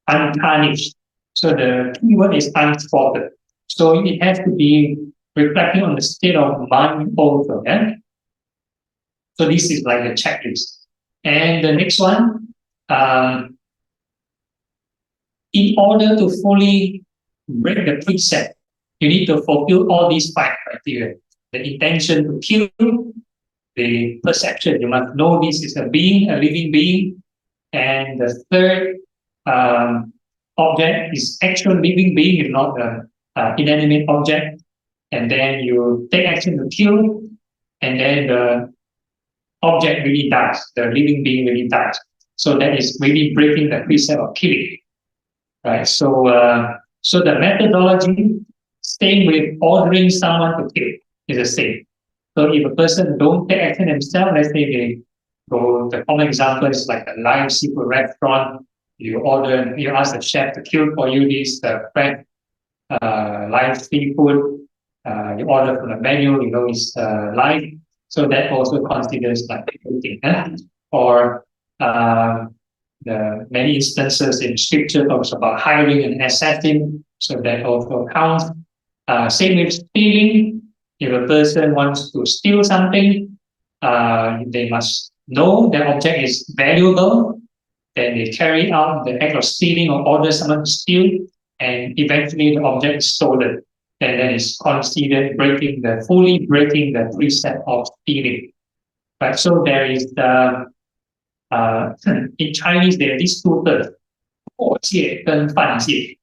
Untarnished. So the key word is unspotted. So it has to be reflecting on the state of mind also. Yeah? So this is like a checklist. And the next one, in order to fully break the precept, you need to fulfill all these 5 criteria. The intention to kill, the perception, you must know this is a being, a living being. And the third object is actual living being, is not an inanimate object. And then you take action to kill. And then object really dies, the living being really dies. So that is really breaking the precept of killing, right? So the methodology, same with ordering someone to kill, is the same. So if a person don't take action themselves, let's say they go, the common example is like a live seafood restaurant. You ask the chef to kill for you this fresh live seafood. You order from the menu, you know it's live. So that also considers like cooking. Or the many instances in scripture talks about hiring an assassin, so that also counts. Same with stealing. If a person wants to steal something, they must know the object is valuable. Then they carry out the act of stealing or order someone to steal, and eventually the object is stolen. Then that is considered fully breaking the precept of stealing. Right? So there is in Chinese there are these two terms, 破戒跟犯戒.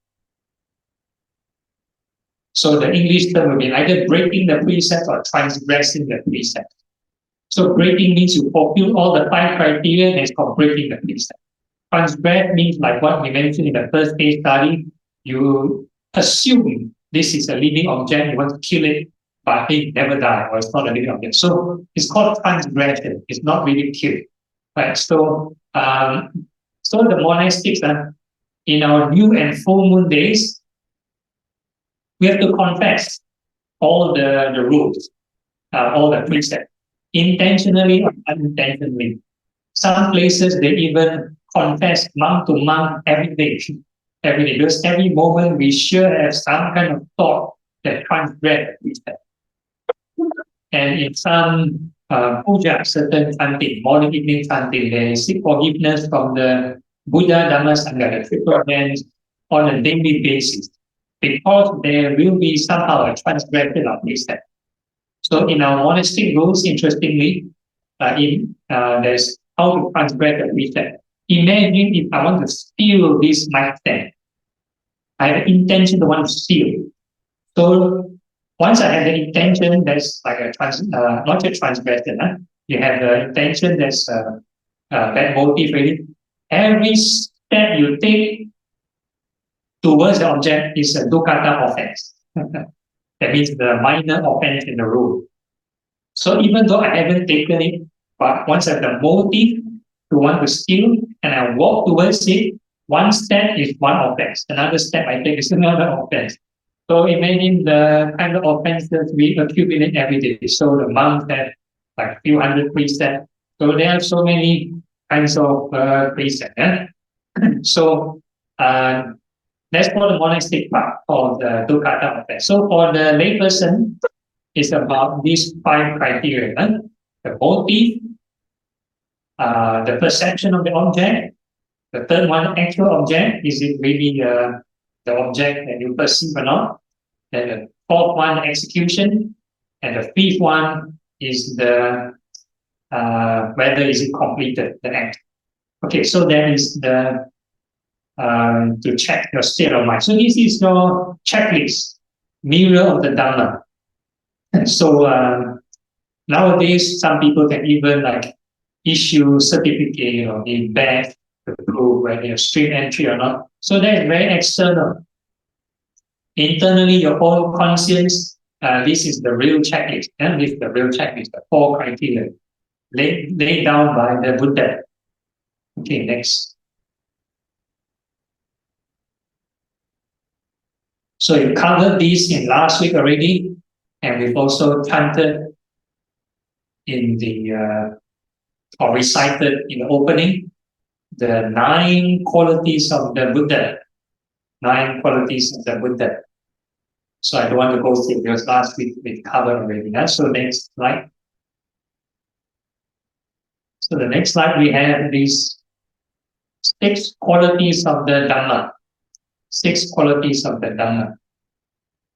So the English term will be either breaking the precept or transgressing the precept. So breaking means you fulfill all the 5 criteria, and it's called breaking the precept. Transgress means like what we mentioned in the first case study, you assume this is a living object, you want to kill it, but it never died, or it's not a living object. So it's called transgression. It's not really kill. Right? So the monastics, in our new and full moon days, we have to confess all the rules, all the precepts, intentionally or unintentionally. Some places they even confess month to month every day, because every moment we sure have some kind of thought that transgress the precept. And in some puja, certain chanting, morning, evening chanting, they seek forgiveness from the Buddha, Dhamma, Sangha, the triple hands, on a daily basis, because there will be somehow a transgression of precept. So in our monastic rules, interestingly, there's how to transgress the precept. Imagine if I want to steal this mic stand. I have the intention to want to steal. So once I have the intention, that's like not a transgression. You have the intention, that's bad motive really. Every step you take towards the object is a dukkata offense. That means the minor offense in the rule. So even though I haven't taken it, but once I have the motive to want to steal and I walk towards it, one step is one offense. Another step I take is another offense. So imagine the kind of offenses we accumulate every day. So the monks have like a few hundred precepts. So there are so many kinds of precepts. So that's for the monastic part of the dukkata offense. So for the layperson, it's about these 5 criteria. The motive, the perception of the object. The third one, actual object. Is it really the object that you perceive or not? Then the fourth one, execution. And the fifth one is the whether is it completed, the act. Okay, so that is the to check your state of mind. So this is your checklist, mirror of the Dhamma. So nowadays, some people can even like issue certificate or a badge to prove whether you're straight entry or not. So that is very external. Internally, your own conscience, this is the real checklist. And this is the real checklist, the 4 criteria laid down by the Buddha. Okay, next. So you covered this in last week already, and we've also chanted in the or recited in the opening the 9 qualities of the Buddha. 9 qualities of the Buddha. So I don't want to go through because last week we covered already. So next slide. So the next slide we have these 6 qualities of the Dhamma. 6 qualities of the Dhamma.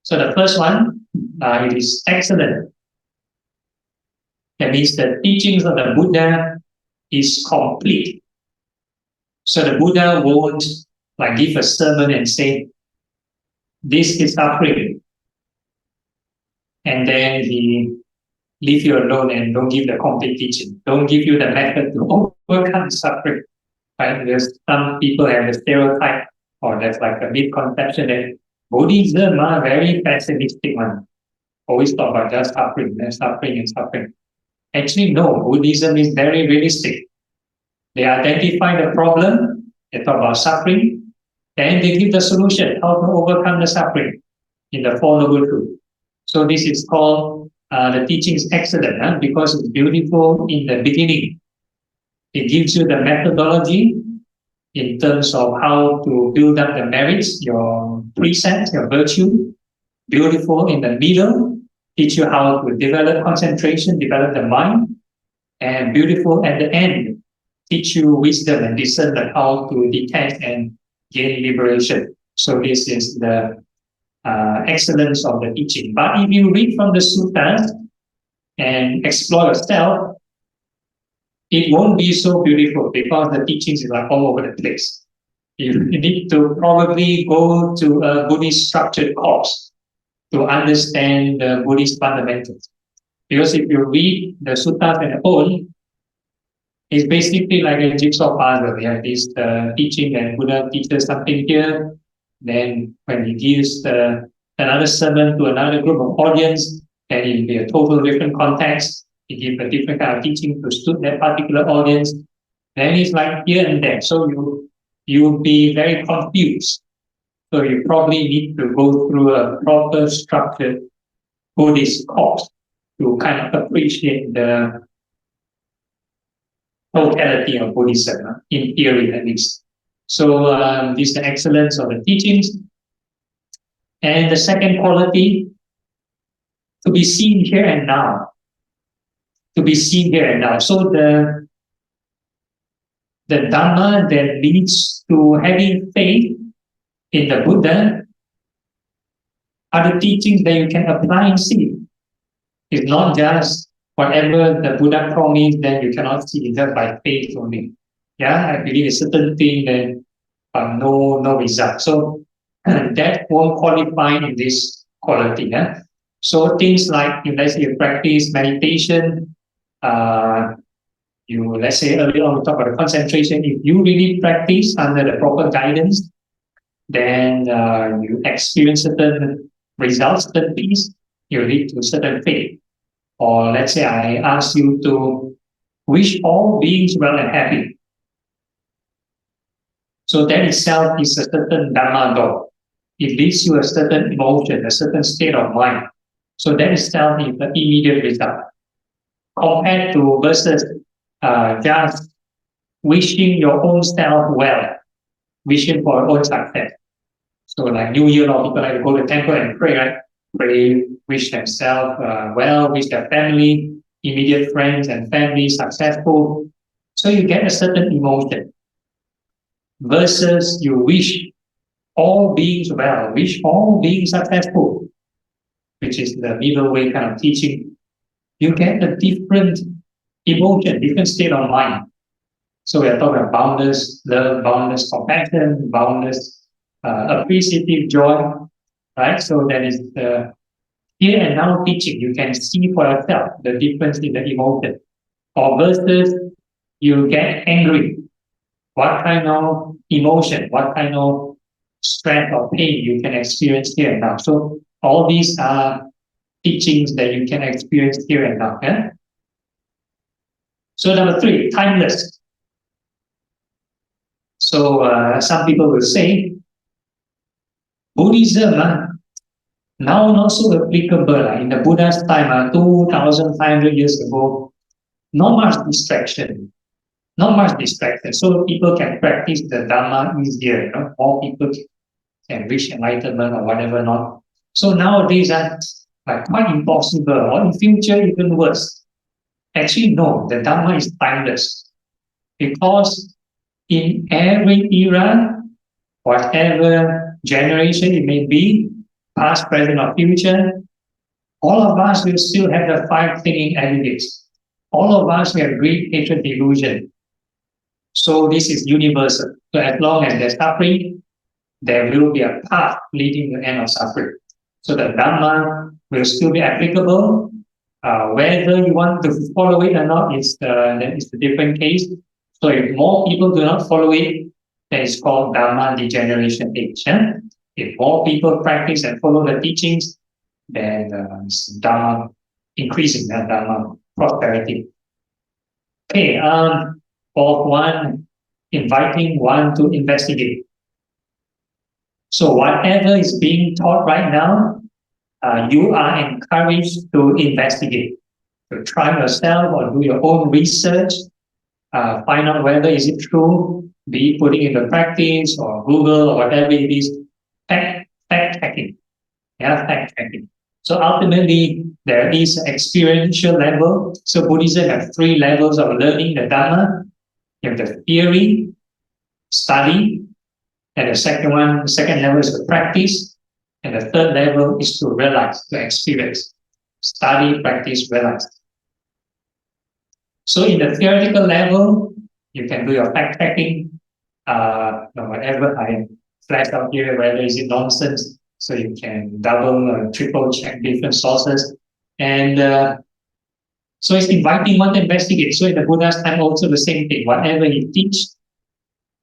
So the first one, it is excellent. That means the teachings of the Buddha is complete. So the Buddha won't like give a sermon and say, this is suffering. And then he leave you alone and don't give the complete teaching. Don't give you the method to overcome suffering. Right? There's some people have a stereotype or there's like a misconception that Buddhism are very pessimistic one. Always talk about just suffering and suffering and suffering. Actually, no, Buddhism is very realistic. They identify the problem, they talk about suffering, then they give the solution, how to overcome the suffering in the Four Noble Truths. So this is called, the teaching is excellent because it's beautiful in the beginning. It gives you the methodology in terms of how to build up the merits, your precepts, your virtue. Beautiful in the middle, teach you how to develop concentration, develop the mind. And beautiful at the end, teach you wisdom and discernment, how to detach and gain liberation. So this is the excellence of the teaching. But if you read from the suttas and explore yourself, it won't be so beautiful because the teachings is like all over the place. You need to probably go to a Buddhist structured course to understand the Buddhist fundamentals. Because if you read the suttas and whole, it's basically like a jigsaw puzzle. You have this teaching and Buddha teaches something here. Then when he gives another sermon to another group of audience, then it will be a total different context. He gives a different kind of teaching to suit that particular audience. Then it's like here and there. So you'll be very confused. So you probably need to go through a proper structured Buddhist course to kind of appreciate the totality of Buddhism, in theory at least. So this is the excellence of the teachings. And the second quality, to be seen here and now. To be seen here and now. So the Dhamma that leads to having faith in the Buddha are the teachings that you can apply and see. It's not just whatever the Buddha promised, then you cannot see it just by faith only. Yeah, I believe a certain thing, then no result. So that won't qualify in this quality. Yeah? So things like, let's say you practice meditation, let's say earlier on we talk about the concentration. If you really practice under the proper guidance, then you experience certain results, certain peace, you lead to certain faith. Or let's say I ask you to wish all beings well and happy. So that itself is a certain Dhamma law. It leads you a certain emotion, a certain state of mind. So that itself is the immediate result. Compared to versus just wishing your own self well, wishing for your own success. So like New Year, a lot of people like to go to the temple and pray, right? Pray, wish themselves well, wish their family, immediate friends and family successful. So you get a certain emotion. Versus you wish all beings well, wish all beings successful, which is the middle way kind of teaching. You get a different emotion, different state of mind. So we are talking about boundless love, boundless compassion, boundless appreciative joy, right? So that is the here and now teaching. You can see for yourself the difference in the emotion. Or versus you get angry. What kind of emotion, what kind of stress or pain you can experience here and now. So all these are teachings that you can experience here and now. Yeah? So number 3, timeless. So some people will say, Buddhism now not so applicable. In the Buddha's time, 2,500 years ago, not much distraction. Not much distraction. So people can practice the Dhamma easier. You know? More people can reach enlightenment or whatever not. So nowadays, that's quite impossible. Or in future, even worse. Actually, no. The Dhamma is timeless. Because in every era, whatever generation it may be, past, present, or future, all of us will still have the 5 clinging aggregates. All of us have greed, hatred, delusion. So this is universal. So as long as there's suffering, there will be a path leading to the end of suffering. So the Dhamma will still be applicable Whether you want to follow it or not that is a different case. So if more people do not follow it, then it's called Dharma degeneration age. Yeah? If more people practice and follow the teachings, then it's Dharma increasing, Dharma prosperity. Okay, fourth one, inviting one to investigate. So whatever is being taught right now, you are encouraged to investigate, to try yourself or do your own research, find out whether is it true, be putting into practice or Google or whatever it is, fact checking. Yeah, fact checking. So ultimately, there is an experiential level. So Buddhism has three levels of learning the Dhamma. You have the theory, study, and the second level is the practice, and the third level is to realize, to experience. Study, practice, realize. So in the theoretical level, you can do your fact checking, whatever I flashed out here, whether is it nonsense, so you can double or triple check different sources. And so it's inviting one to investigate. So in the Buddha's time also the same thing. Whatever he teach,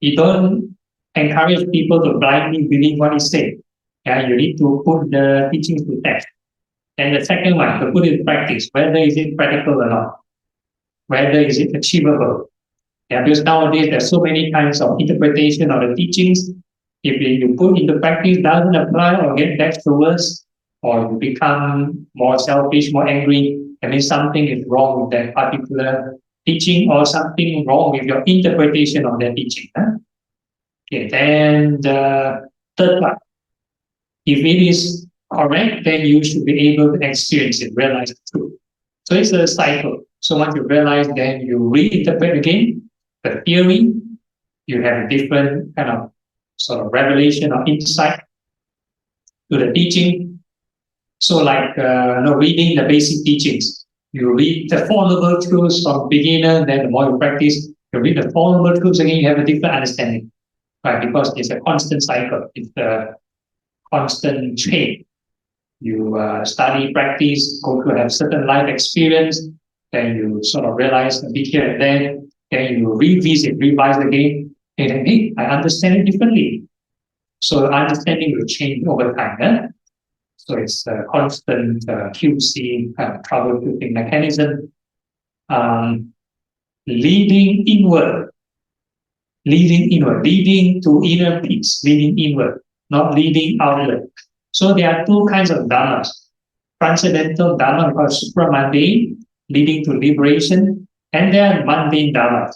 he don't encourage people to blindly believe what he said. Yeah, you need to put the teachings to test. And the second one, to put it in practice, whether is it practical or not, whether is it achievable. Yeah, because nowadays there's so many kinds of interpretation of the teachings. If you put into practice, doesn't apply or get back to worse, or you become more selfish, more angry, that means something is wrong with that particular teaching or something wrong with your interpretation of that teaching. Huh? Okay, then the third one, if it is correct, then you should be able to experience it, realize the truth. So it's a cycle. So once you realize, then you reinterpret again the theory. You have a different kind of sort of revelation or insight to the teaching. So like reading the basic teachings. You read the Four Noble Truths from beginner, then the more you practice, you read the Four Noble Truths again, you have a different understanding. Right? Because it's a constant cycle. It's a constant chain. You study, practice, go to have certain life experience, then you sort of realize a bit here and there, then you revisit, revise again, and then, hey, I understand it differently. So understanding will change over time. Eh? So it's a constant QC troubleshooting mechanism. Leading inward, leading to inner peace, leading inward, not leading outward. So there are two kinds of dhammas. Transcendental dhamma called supramundane, leading to liberation, and there are mundane dhammas.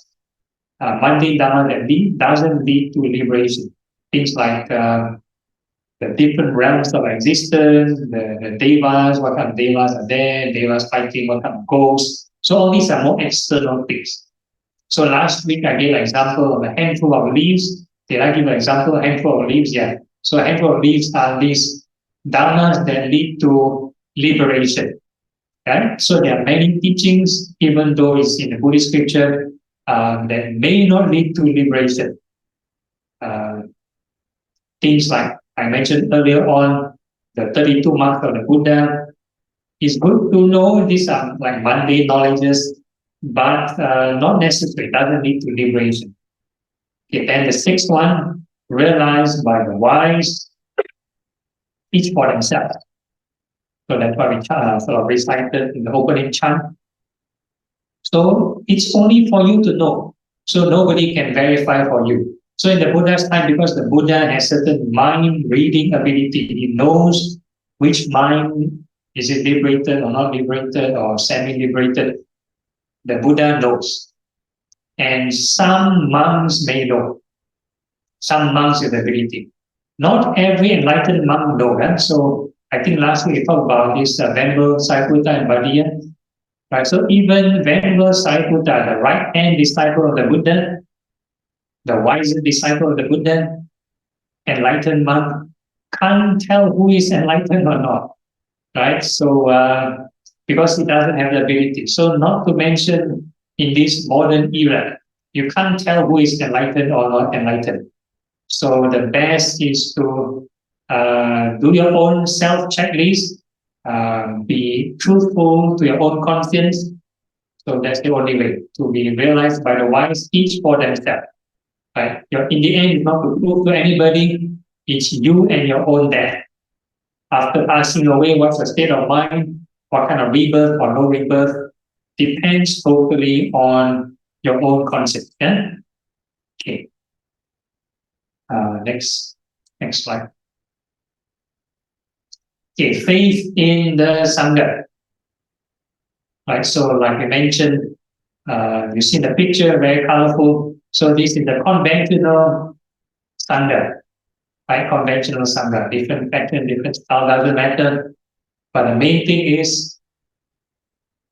Mundane dhamma that doesn't lead to liberation. Things like the different realms of existence, the devas, what kind of devas are there, devas fighting, what kind of ghosts. So all these are more external things. So last week I gave an example of a handful of leaves. Did I give an example of a handful of leaves? Yeah. So a handful of leaves are these dhammas that lead to liberation. Right? So there are many teachings, even though it's in the Buddhist scripture, that may not lead to liberation. Things like I mentioned earlier on, the 32 marks of the Buddha. It's good to know these are like mundane knowledges, but not necessary. It doesn't lead to liberation. Okay, then the sixth one, realized by the wise, each for themselves. So that's why we sort of recited in the opening chant. So it's only for you to know. So nobody can verify for you. So in the Buddha's time, because the Buddha has certain mind reading ability, he knows which mind is it liberated or not liberated or semi-liberated. The Buddha knows. And some monks may know. Some monks have the ability. Not every enlightened monk knows. Right? So I think last week we talked about this Venerable Sariputta and Badiya. Right? So even Venerable Sariputta, the right-hand disciple of the Buddha, the wisest disciple of the Buddha, enlightened monk, can't tell who is enlightened or not. Right? So because he doesn't have the ability. So not to mention in this modern era, you can't tell who is enlightened or not enlightened. So the best is to do your own self-checklist be truthful to your own conscience. So that's the only way to be realized by the wise, each for themselves. Right? In the end, it's not to prove to anybody. It's you and your own death. After passing away, what's the state of mind? What kind of rebirth or no rebirth? Depends totally on your own concept. Yeah? Okay. Next slide. Okay, faith in the Sangha. Right, so like we mentioned, you see the picture, very colorful. So this is the conventional Sangha, right? Conventional Sangha, different pattern, different style, doesn't matter. But the main thing is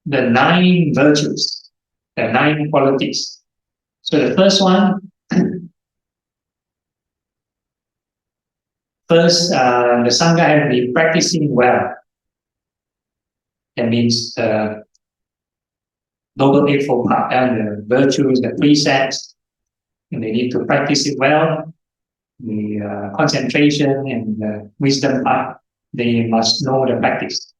the 9 virtues, the 9 qualities. So the first one, the Sangha has to be practicing well. That means the Noble Eightfold Path and the virtues, the precepts, and they need to practice it well. The concentration and the wisdom part, they must know the practice.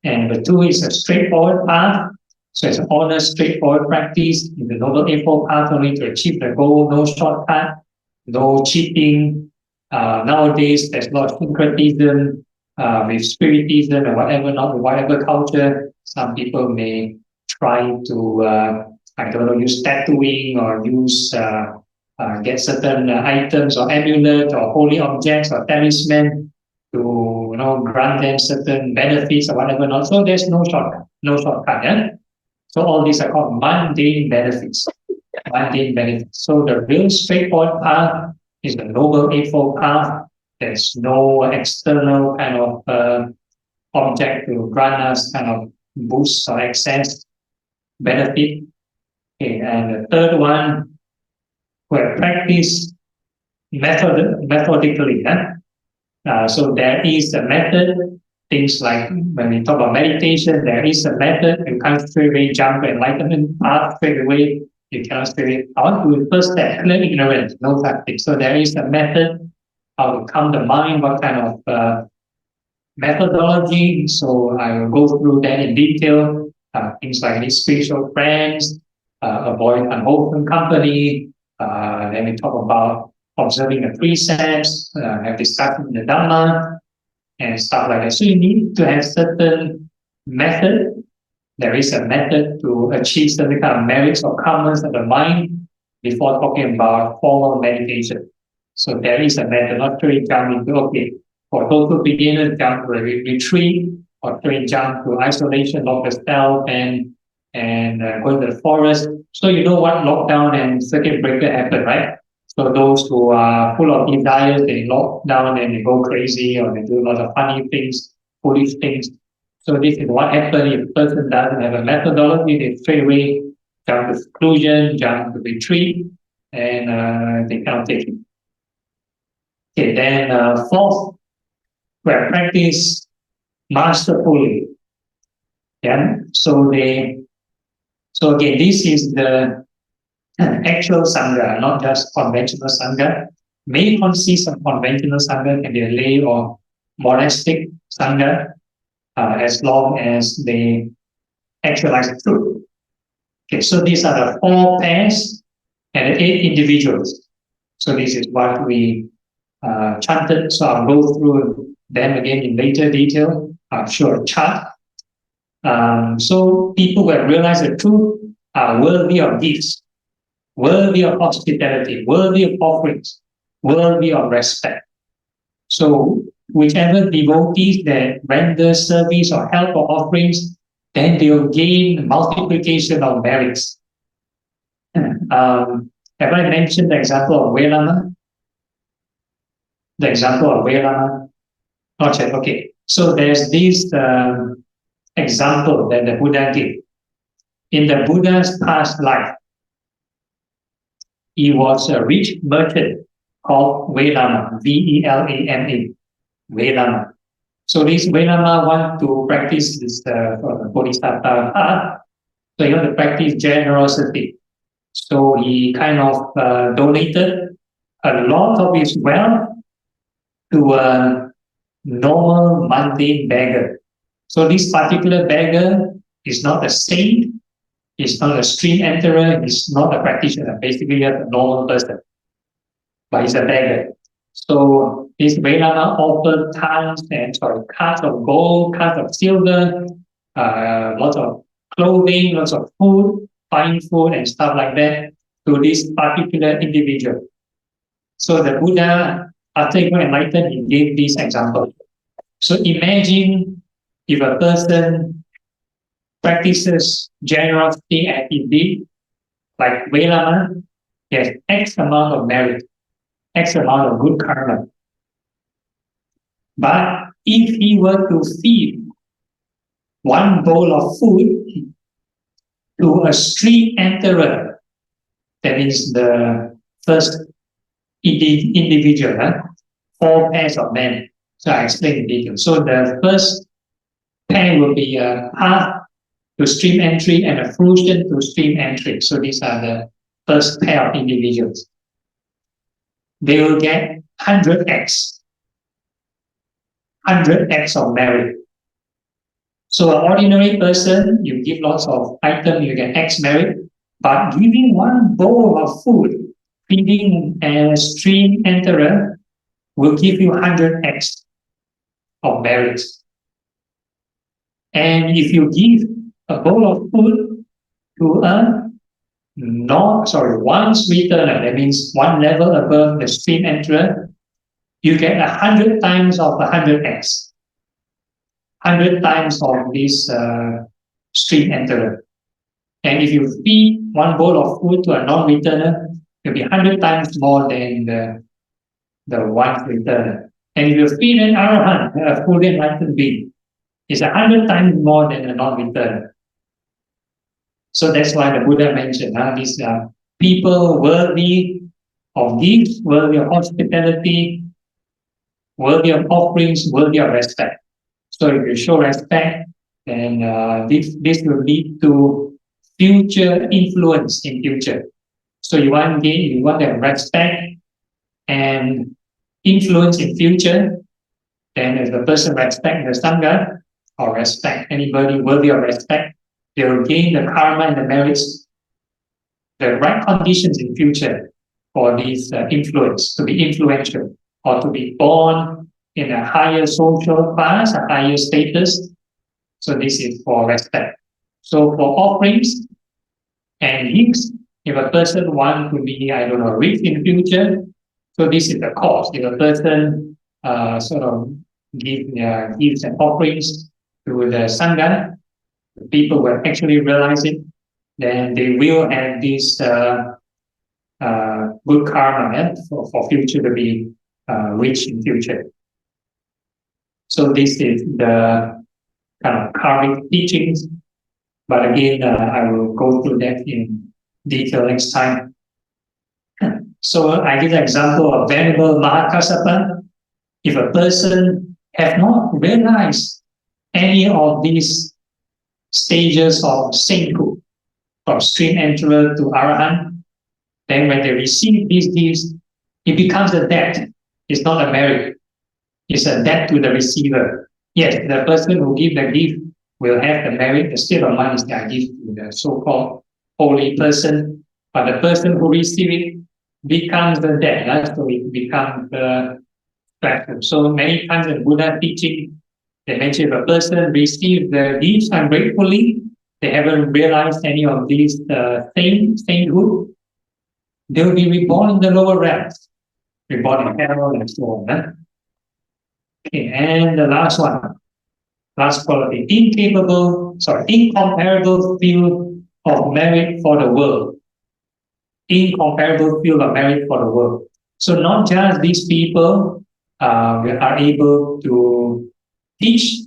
And the 2 is a straightforward path. So it's an honest, straightforward practice in the Noble Eightfold Path, only to achieve the goal, no shortcut, no cheating. Nowadays, there's a lot of syncretism with spiritism and whatever, not with whatever culture. Some people may try to, use tattooing or use get certain items or amulets or holy objects or talisman to grant them certain benefits or whatever. Not so there's no shortcut, yeah. So all these are called mundane benefits. Mundane benefits. So the real straightforward path is the Noble Eightfold Path. There's no external kind of object to grant us kind of boost or excess benefit. Okay, and the third one, where practice methodically. So there is a method. Things like when we talk about meditation, there is a method. You can't straight away jump to enlightenment path straight away. You cannot straight away. I want to do the first step, clear ignorance, no practice. So there is a method how to calm the mind, what kind of methodology. So I will go through that in detail. Things like these spiritual friends, avoid unwholesome company. Then we talk about observing the precepts, have discussion in the Dhamma, and stuff like that. So you need to have certain method. There is a method to achieve certain kind of merits or karmas of the mind before talking about formal meditation. So there is a method, not to jump into, okay, for total beginners, jump to a retreat, or to jump to isolation of the self and go to the forest. So you know what lockdown and circuit breaker happen, right? So those who are full of desires, they lock down and they go crazy or they do a lot of funny things, foolish things. So this is what happens if a person doesn't have a methodology. They straight away jump to seclusion, jump to retreat, and they cannot take it. Okay, then fourth, where practice masterfully. Yeah, so again, this is the actual Sangha, not just conventional Sangha. May consist of conventional Sangha, can be a lay or monastic Sangha, as long as they actualize the truth. Okay, so these are the 4 pairs and the 8 individuals. So this is what we chanted. So I'll go through them again in later detail. I'll show a chart. So people who have realized the truth are worthy of gifts, worthy of hospitality, worthy of offerings, worthy of respect. So whichever devotees that render service or help or offerings, then they'll gain multiplication of merits. Have I mentioned the example of Velama? The example of Velama? Not yet, okay. So there's this example that the Buddha gave. In the Buddha's past life, he was a rich merchant called Velama, V-E-L-A-M-A, Velama. So this Velama want to practice this Bodhisattva path. So he want to practice generosity. So he kind of donated a lot of his wealth to normal, mundane beggar. So this particular beggar is not a saint, he's not a stream enterer, he's not a practitioner. Basically, he's a normal person, but he's a beggar. So this Vedana offered cards of gold, cards of silver, lots of clothing, lots of food, fine food, and stuff like that to this particular individual. So the Buddha, after he got enlightened, he gave this example. So imagine if a person practices generosity as he did, like Velama, he has X amount of merit, X amount of good karma. But if he were to feed one bowl of food to a street enterer, that is the first individual, 4 pairs of men. So I explain in detail. So the first pair will be a path to stream entry and a fruition to stream entry. So these are the first pair of individuals. They will get 100x of merit. So an ordinary person, you give lots of items, you get X merit, but giving one bowl of food, feeding a stream enterer, will give you 100x of merit. And if you give a bowl of food to a once returner, that means one level above the stream enterer, you get 100 times of 100x, 100 times of this stream enterer. And if you feed one bowl of food to a non-returner, it'll be 100 times more than the one returner. And if you feed an arahant, a fully enlightened being, it's 100 times more than a non-returner. So that's why the Buddha mentioned these people worthy of gifts, worthy of hospitality, worthy of offerings, worthy of respect. So if you show respect, then this will lead to future influence in future. So you want to have respect and influence in future, then if the person respect the Sangha or respect anybody worthy of respect, they will gain the karma and the merits, the right conditions in future for this influence, to be influential or to be born in a higher social class, a higher status. So this is for respect. So for offerings and gifts, if a person wants to be, rich in future, so this is the cause. If a person gives and offerings to the Sangha, the people will actually realize it, then they will have this good karma for future to be rich in future. So this is the kind of karmic teachings. But again, I will go through that in detail next time. So I give an example of Venerable Mahakassapa. If a person have not realized any of these stages of sainthood, from stream enterer to arahant, then when they receive these gifts, it becomes a debt. It's not a merit. It's a debt to the receiver. Yes, the person who gives the gift will have the merit, the state of mind is their gift to the so-called holy person, but the person who receives it becomes the debt, so it becomes the platform. So many times in Buddha teaching, they mention if a person receives the gifts ungratefully, they haven't realized any of these sainthood, they will be reborn in the lower realms, reborn in hell and so on. Okay, and the last quality, incomparable field of merit for the world. Incomparable field of merit for the world. So not just these people are able to teach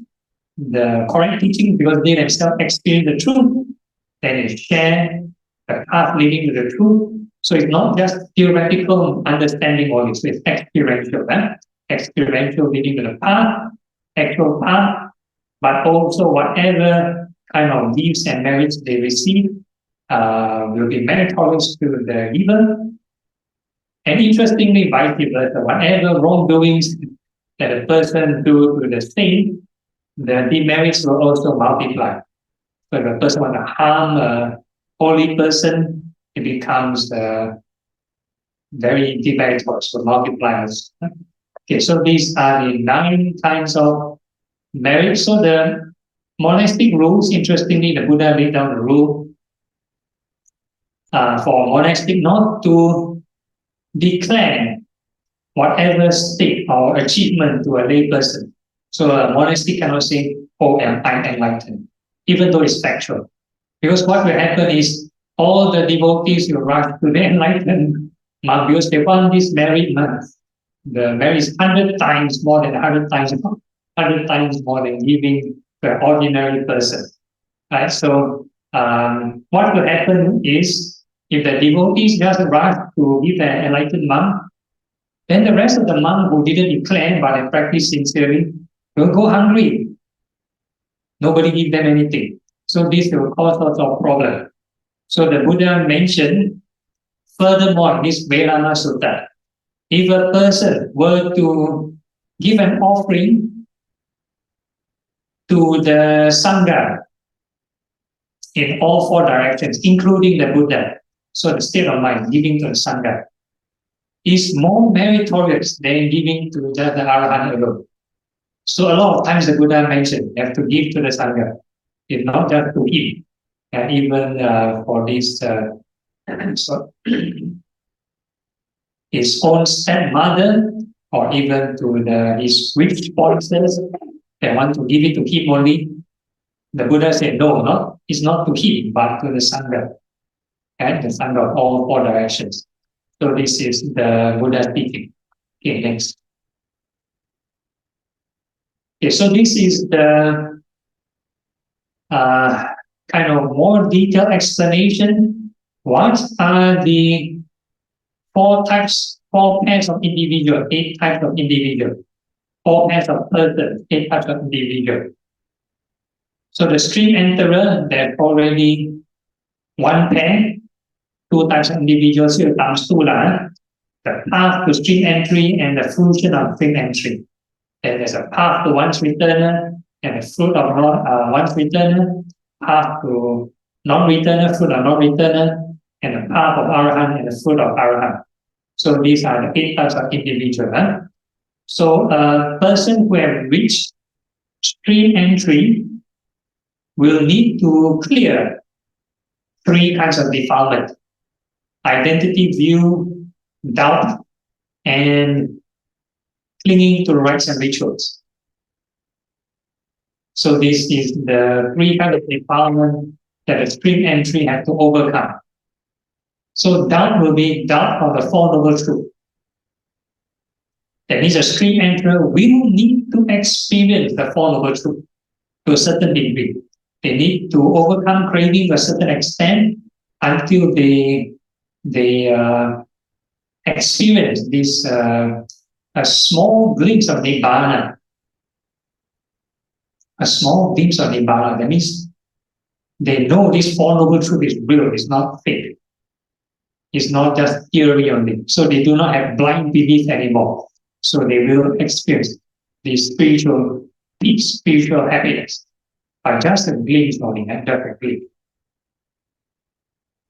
the correct teaching because they themselves experience the truth, then they share the path leading to the truth. So it's not just theoretical understanding only, so it's experiential. Experiential leading to the path, actual path, but also whatever kind of gifts and merits they receive will be meritorious to the giver. And interestingly, vice versa, whatever wrongdoings that a person do to the saint, the demerits will also multiply. So if a person want to harm a holy person, it becomes very demeritory, so multipliers. Okay, so these are the 9 kinds of merit. So the monastic rules, interestingly, the Buddha laid down the rule for monastic not to declare whatever state or achievement to a lay person. So a monastic cannot say, oh, I'm enlightened, even though it's factual. Because what will happen is all the devotees will rush to the enlightened monk because they want this merit month. The merit is 100 times more than 100 times more than giving to an ordinary person. Right? So what will happen is if the devotees just rush to give an enlightened monk, then the rest of the monks who didn't declare but they practice sincerely will go hungry. Nobody give them anything. So this will cause lots of problems. So the Buddha mentioned, furthermore, this Velana Sutta, if a person were to give an offering to the Sangha in all 4 directions, including the Buddha, so the state of mind, giving to the Sangha, is more meritorious than giving to just the Arahant alone. So a lot of times the Buddha mentioned you have to give to the Sangha. It's not just to him. And even for this, so his own stepmother, or even to his rich sponsors, they want to give it to him only. The Buddha said, no, it's not to him, but to the Sangha. And the Sangha of all 4 directions. So this is the Buddha speaking. Okay, next. Okay, so this is the kind of more detailed explanation. What are the 4 pairs of individual, 8 types of individual, 4 pairs of persons, 8 types of individual. So the stream enterer, there's already 1 pair, 2 types of individuals, so times 2 lah. The path to stream entry and the fruition of stream entry. Then there's a path to one's returner and a fruit of one's returner, path to non-returner, fruit of non-returner, and the path of Arahant and the fruit of Arahant. So these are the 8 types of individual. So a person who has reached stream entry will need to clear 3 kinds of defilement: identity, view, doubt, and clinging to rites and rituals. So this is the 3 kinds of defilement that a stream entry has to overcome. So doubt will be doubt of the 4 noble truths. That means a stream enterer will need to experience the 4 noble truths to a certain degree. They need to overcome craving to a certain extent until they experience this a small glimpse of Nibbana. A small glimpse of Nibbana. That means they know this 4 noble truth is real, it's not fake. It's not just theory only. So they do not have blind belief anymore. So they will experience this spiritual peace, spiritual happiness by just a glimpse only, and just a glimpse.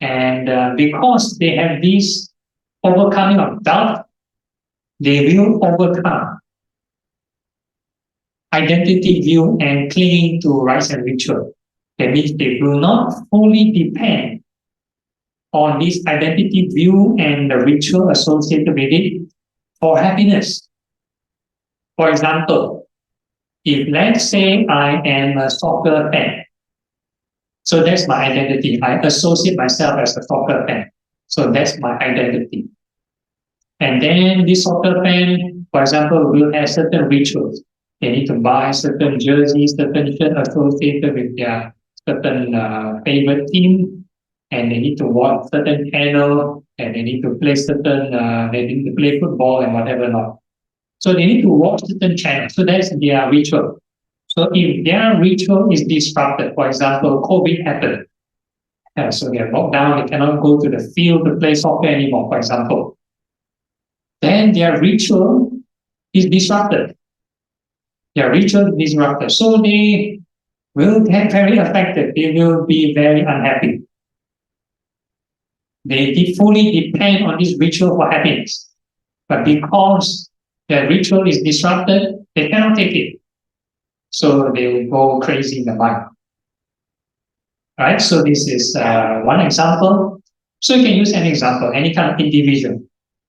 And because they have this overcoming of doubt, they will overcome identity, view, and clinging to rites and ritual. That means they will not fully depend on this identity, view, and the ritual associated with it for happiness. For example, if let's say I am a soccer fan, so that's my identity. I associate myself as a soccer fan. So that's my identity. And then this soccer fan, for example, will have certain rituals. They need to buy certain jerseys, certain shirts associated with their certain favorite team, and they need to watch certain channel, and they need to play certain, they need to play football and whatever not. So they need to watch certain channels. So that's their ritual. So if their ritual is disrupted, for example, COVID happened, so they are locked down, they cannot go to the field to play soccer anymore, for example, then their ritual is disrupted. Their ritual is disrupted. So they will get very affected. They will be very unhappy. They fully depend on this ritual for happiness. But because the ritual is disrupted, they cannot take it. So they will go crazy in the mind. Right? So this is one example. So you can use any example, any kind of individual,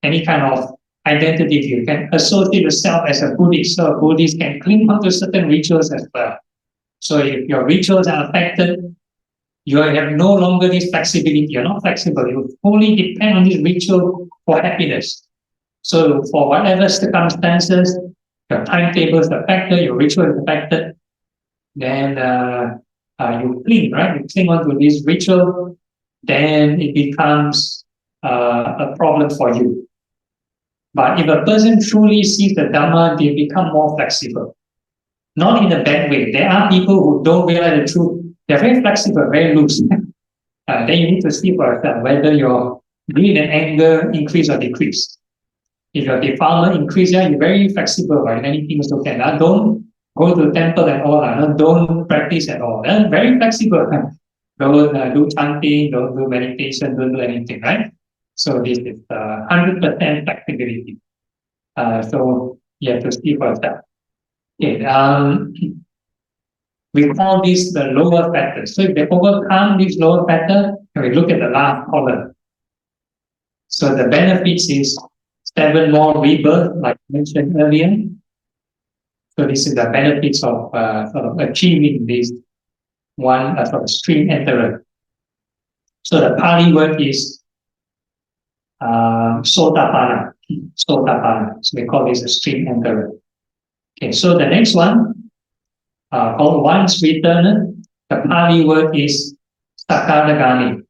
any kind of identity. You can associate yourself as a Buddhist. So a Buddhist can cling on to certain rituals as well. So if your rituals are affected, you have no longer this flexibility. You're not flexible. You fully depend on this ritual for happiness. So for whatever circumstances, your timetable is affected, your ritual is affected, then you cling, right? You cling onto this ritual, then it becomes a problem for you. But if a person truly sees the Dhamma, they become more flexible. Not in a bad way. There are people who don't realize the truth. They're very flexible, very loose. Then you need to see for yourself whether your greed and anger increase or decrease. If your defilement increase, you're very flexible, right? Many things you can. Don't go to the temple at all. Don't practice at all. Very flexible. Don't do chanting, don't do meditation, don't do anything, right? So this is 100% flexibility. So you have to see for yourself. Okay, we call this the lower factors. So if they overcome this lower factor, we look at the last column. So the benefits is 7 more rebirth, like I mentioned earlier. So this is the benefits of sort of achieving this one sort of stream enterer. So the Pali word is Sotapanna. Sotapanna. So we call this a stream enterer. Okay, so the next one, called once returner, the Pali word is Sakadagami.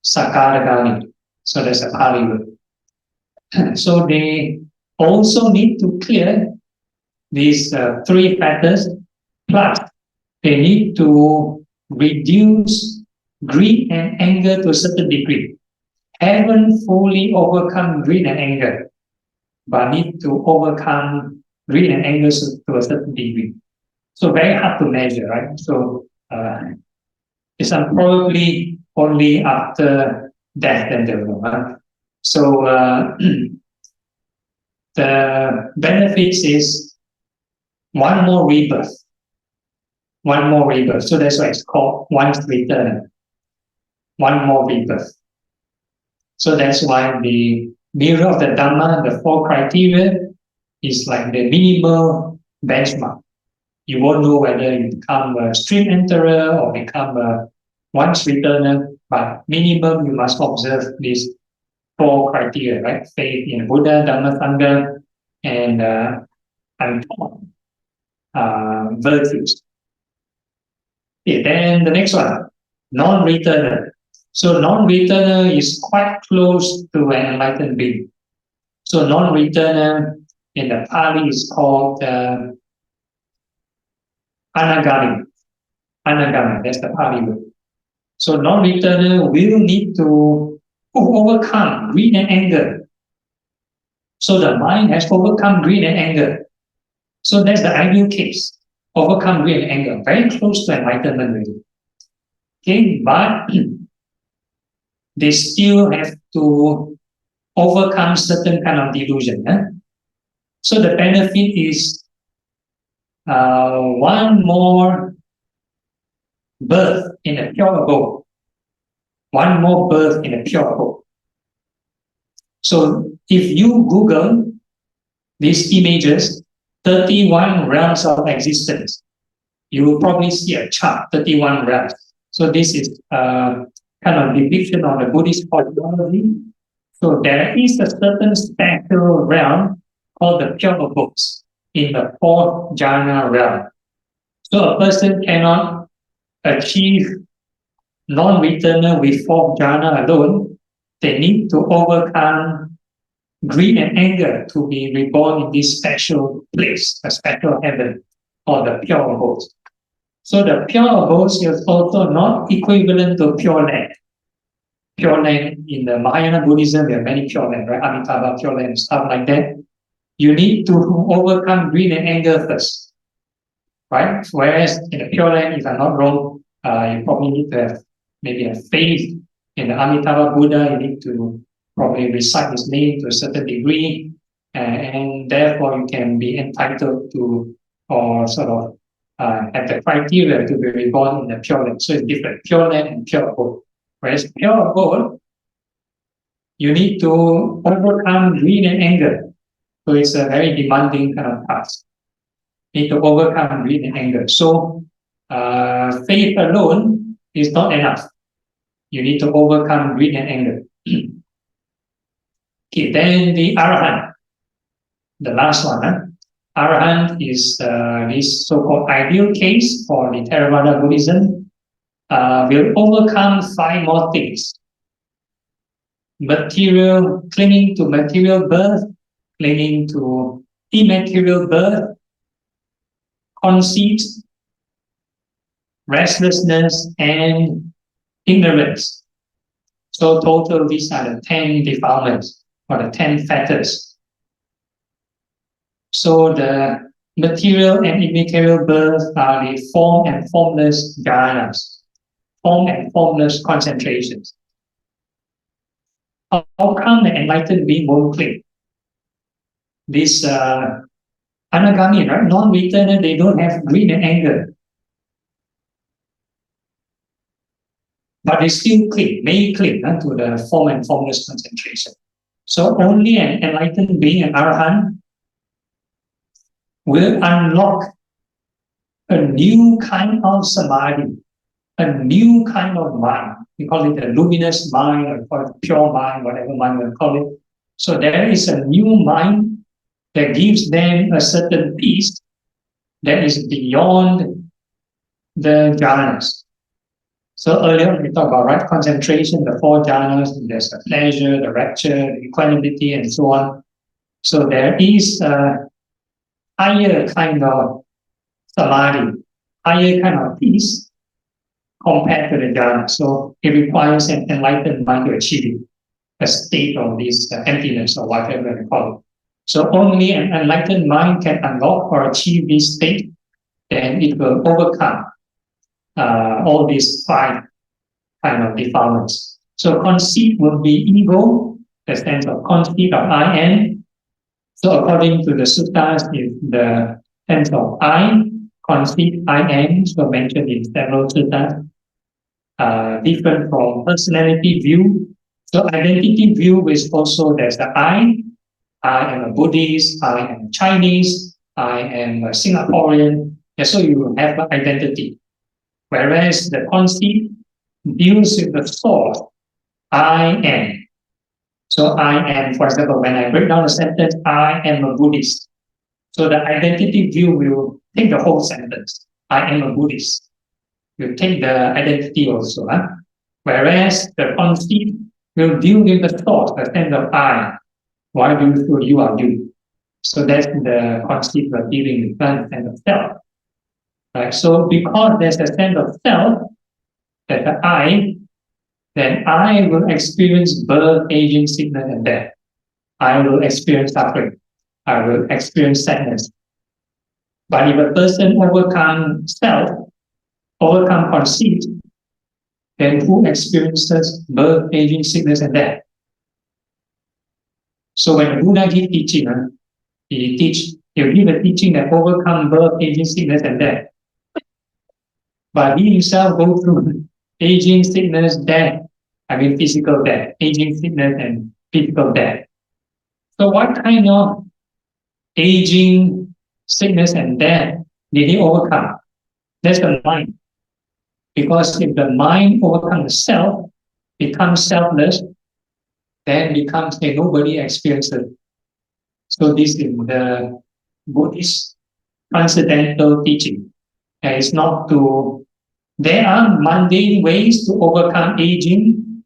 Sakadagami. So that's a Pali word. So they also need to clear these 3 factors, plus they need to reduce greed and anger to a certain degree. Haven't fully overcome greed and anger, but need to overcome greed and anger to a certain degree. So very hard to measure, right? So it's probably only after death and they will know. So the benefits is 1 more rebirth. 1 more rebirth. So that's why it's called once return. 1 more rebirth. So that's why the mirror of the Dhamma, the 4 criteria, is like the minimal benchmark. You won't know whether you become a stream enterer or become a once returner, but minimum you must observe these 4 criteria, right? Faith in Buddha, Dhamma, Sangha, and virtues. Okay, then the next one, non-returner. So non-returner is quite close to an enlightened being. So non-returner in the Pali is called Anagami. Anagami, that's the Pali word. So non-returner will need to overcome greed and anger. So the mind has overcome greed and anger. So that's the ideal case. Overcome greed and anger. Very close to enlightenment really. Okay, but they still have to overcome certain kind of delusion. So the benefit is 1 more birth in a pure abode. 1 more birth in a pure abode. So if you Google these images, 31 realms of existence, you will probably see a chart, 31 realms. So this is kind of depiction of the Buddhist cosmology. So there is a certain special realm called the pure abodes in the 4th jhana realm. So a person cannot achieve non-returner with 4th jhana alone. They need to overcome greed and anger to be reborn in this special place, a special heaven, or the pure abodes. So the pure abodes is also not equivalent to pure land. Pure land in the Mahayana Buddhism, there are many pure land, right? Amitabha, pure land, stuff like that. You need to overcome greed and anger first. right? Whereas in the Pure Land, if I'm not wrong, you probably need to have maybe a faith in the Amitabha Buddha. You need to probably recite his name to a certain degree, and therefore you can be entitled to, or sort of have the criteria to be reborn in the Pure Land. So it's different, Pure Land and Pure Abode. Whereas Pure Abode, you need to overcome greed and anger. So it's a very demanding kind of task. You need to overcome greed and anger. So faith alone is not enough. You need to overcome greed and anger. Okay, then the Arahant, the last one. Arahant is this so-called ideal case for the Theravada Buddhism. Will overcome 5 more things. Material, clinging to material birth, clinging to immaterial birth, conceit, restlessness, and ignorance. So total, these are the 10 defilements or the 10 fetters. So the material and immaterial birth are the form and formless jhanas, form and formless concentrations. How come the enlightened being won't cling? This anagami, right? Non-returner, they don't have greed and anger. But they still cling, may cling to the form and formless concentration. So only an enlightened being, an arahant, will unlock a new kind of samadhi, a new kind of mind. We call it a luminous mind, or call it pure mind, whatever mind we call it. So there is a new mind that gives them a certain peace that is beyond the jhanas. So earlier we talked about right concentration, the 4 jhanas, there's the pleasure, the rapture, the equanimity, and so on. So there is a higher kind of samadhi, higher kind of peace compared to the jhana. So it requires an enlightened mind to achieve it, a state of this emptiness or whatever we call it. So only an enlightened mind can unlock or achieve this state, then it will overcome all these 5 kind of defilements. So conceit will be ego, the sense of conceit of I am. So according to the suttas, is the sense of I, conceit, I am, so mentioned in several suttas. Different from personality view. So identity view is also there's the I am a Buddhist, I am Chinese, I am a Singaporean. And so you have an identity. Whereas the conceit deals with the source, I am. So I am, for example, when I break down a sentence, I am a Buddhist. So the identity view will take the whole sentence. I am a Buddhist. You take the identity also. Whereas the conceit will deal with the thought, the sense of I. Why do you feel you are you? So that's the conceit we're dealing with, the sense of self. Right? So because there's a sense of self, that the I, then I will experience birth, aging, sickness, and death. I will experience suffering. I will experience sadness. But if a person overcomes self, overcome conceit, then who experiences birth, aging, sickness, and death? So when the Buddha gives teaching, he'll give a teaching that overcome birth, aging, sickness, and death. But he himself goes through aging, sickness, death. I mean physical death, aging, sickness, and physical death. So what kind of aging, sickness, and death did he overcome? That's the mind. Because if the mind overcomes the self, becomes selfless, then becomes a nobody experiences. So this is the Buddhist transcendental teaching. And it's not to, there are mundane ways to overcome aging.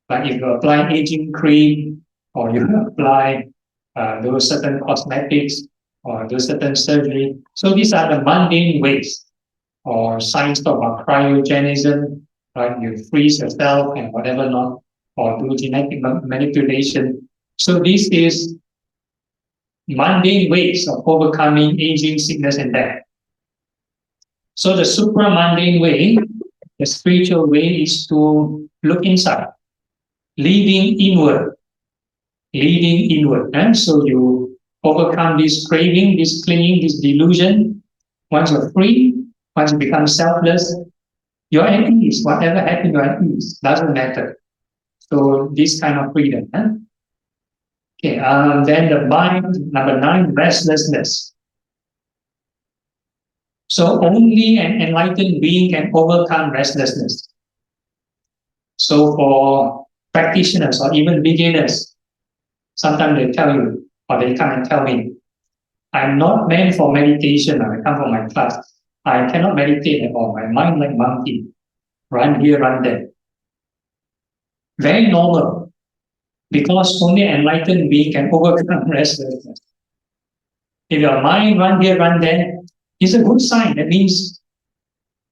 Like if you apply aging cream, or you apply those certain cosmetics, or those certain surgery. So these are the mundane ways. Or science talk about cryogenism, right? You freeze yourself and whatever not, or do genetic manipulation. So this is mundane ways of overcoming aging, sickness, and death. So the supramundane way, the spiritual way, is to look inside, leading inward, leading inward. So you overcome this craving, this clinging, this delusion. Once you're free, once you become selfless, you're at ease. Whatever happens, you're at ease. Doesn't matter. So this kind of freedom. Okay. Then the mind, number 9, restlessness. So only an enlightened being can overcome restlessness. So for practitioners or even beginners, sometimes they tell you, or they come and tell me, I'm not meant for meditation. I come from my class. I cannot meditate at all. My mind like monkey. Run here, run there. Very normal. Because only an enlightened being can overcome restlessness. If your mind run here, run there, it's a good sign. That means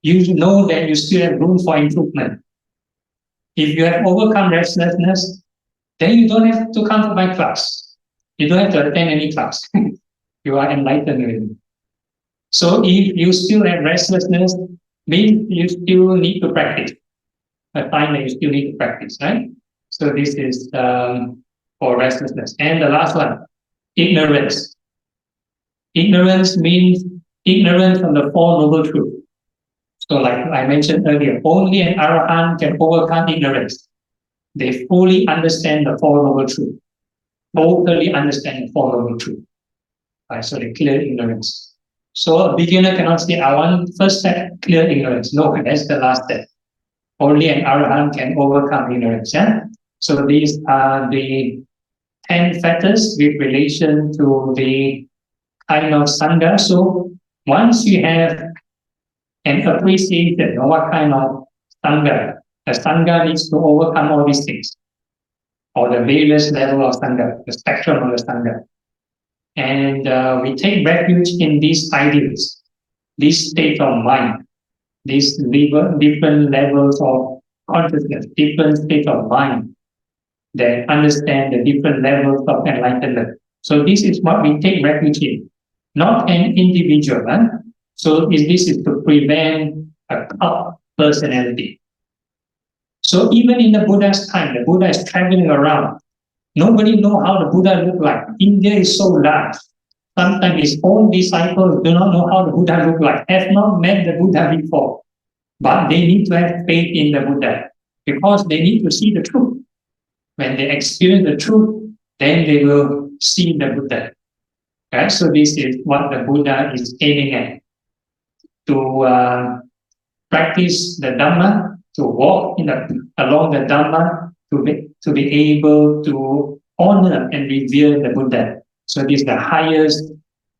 you know that you still have room for improvement. If you have overcome restlessness, then you don't have to come to my class. You don't have to attend any class. You are enlightened already. So if you still have restlessness, means you still need to practice. I find that you still need to practice, right? So this is for restlessness. And the last one, ignorance. Ignorance means ignorance from the Four Noble Truths. So like I mentioned earlier, only an Arahant can overcome ignorance. They fully understand the Four Noble Truths. Totally understand the Four Noble Truths. Right, so they clear ignorance. So a beginner cannot say, I want first step, clear ignorance. No, that's the last step. Only an Arahant can overcome ignorance. Yeah? So these are the 10 factors with relation to the kind of Sangha. So once you have an appreciation of what kind of Sangha, the Sangha needs to overcome all these things, or the various levels of Sangha, the spectrum of the Sangha. And we take refuge in these ideals, this state of mind, these different levels of consciousness, different state of mind that understand the different levels of enlightenment. So this is what we take refuge in, not an individual. So this is to prevent a cult personality. So even in the Buddha's time, the Buddha is traveling around. Nobody knows how the Buddha looked like. India is so large. Sometimes his own disciples do not know how the Buddha looked like, have not met the Buddha before. But they need to have faith in the Buddha because they need to see the truth. When they experience the truth, then they will see the Buddha. Okay? So this is what the Buddha is aiming at, to practice the Dhamma, to walk along the Dhamma, to be able to honor and revere the Buddha. So this is the highest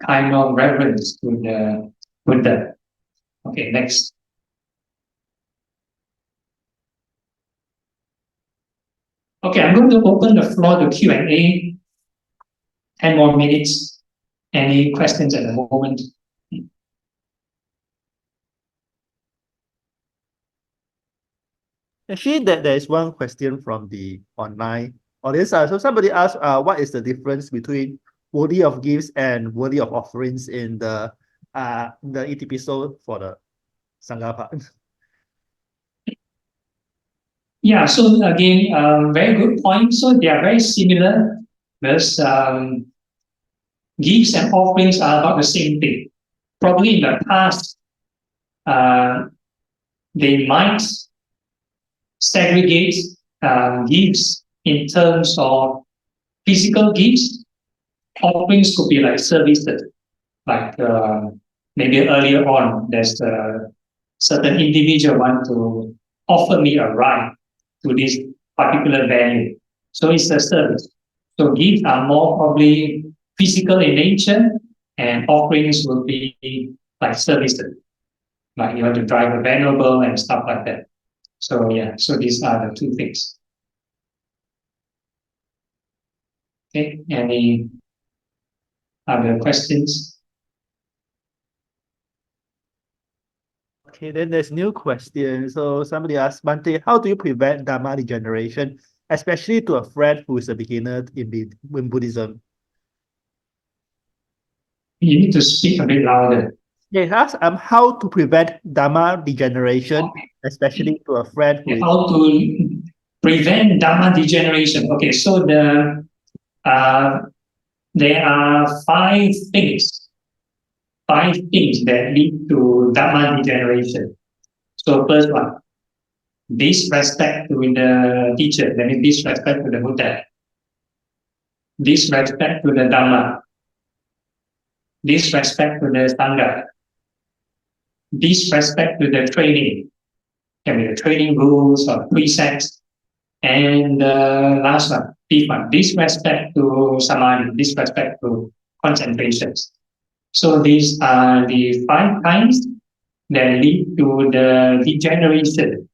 kind of reverence to the Buddha. Okay, next. Okay, I'm going to open the floor to Q&A. 10 more minutes. Any questions at the moment? Actually, there is one question from the online audience. So somebody asked, what is the difference between worthy of gifts and worthy of offerings in the episode for the Sangha part? Yeah, so again, very good point. So they are very similar. Because gifts and offerings are about the same thing. Probably in the past, they might segregate gifts in terms of physical gifts. Offerings could be like services, like maybe earlier on, there's a certain individual want to offer me a ride to this particular venue. So it's a service. So gifts are more probably physical in nature, and offerings will be like services, like you have to drive a venerable and stuff like that. So yeah, so these are the two things. Okay, any other questions? Okay, then there's new question. So somebody asked, Bante, how do you prevent Dharma degeneration, especially to a friend who is a beginner in Buddhism? You need to speak a bit louder. They ask how to prevent Dhamma degeneration, especially to a friend who is How to prevent Dhamma degeneration. Okay, so there are five things that lead to Dhamma degeneration. So first one, disrespect to the teacher, that means disrespect to the Buddha, disrespect to the Dhamma, disrespect to the Sangha, disrespect to the training, can be the training rules or precepts, and last one, fifth one, disrespect to Samadhi, disrespect to concentrations. So these are the five kinds that lead to the degeneration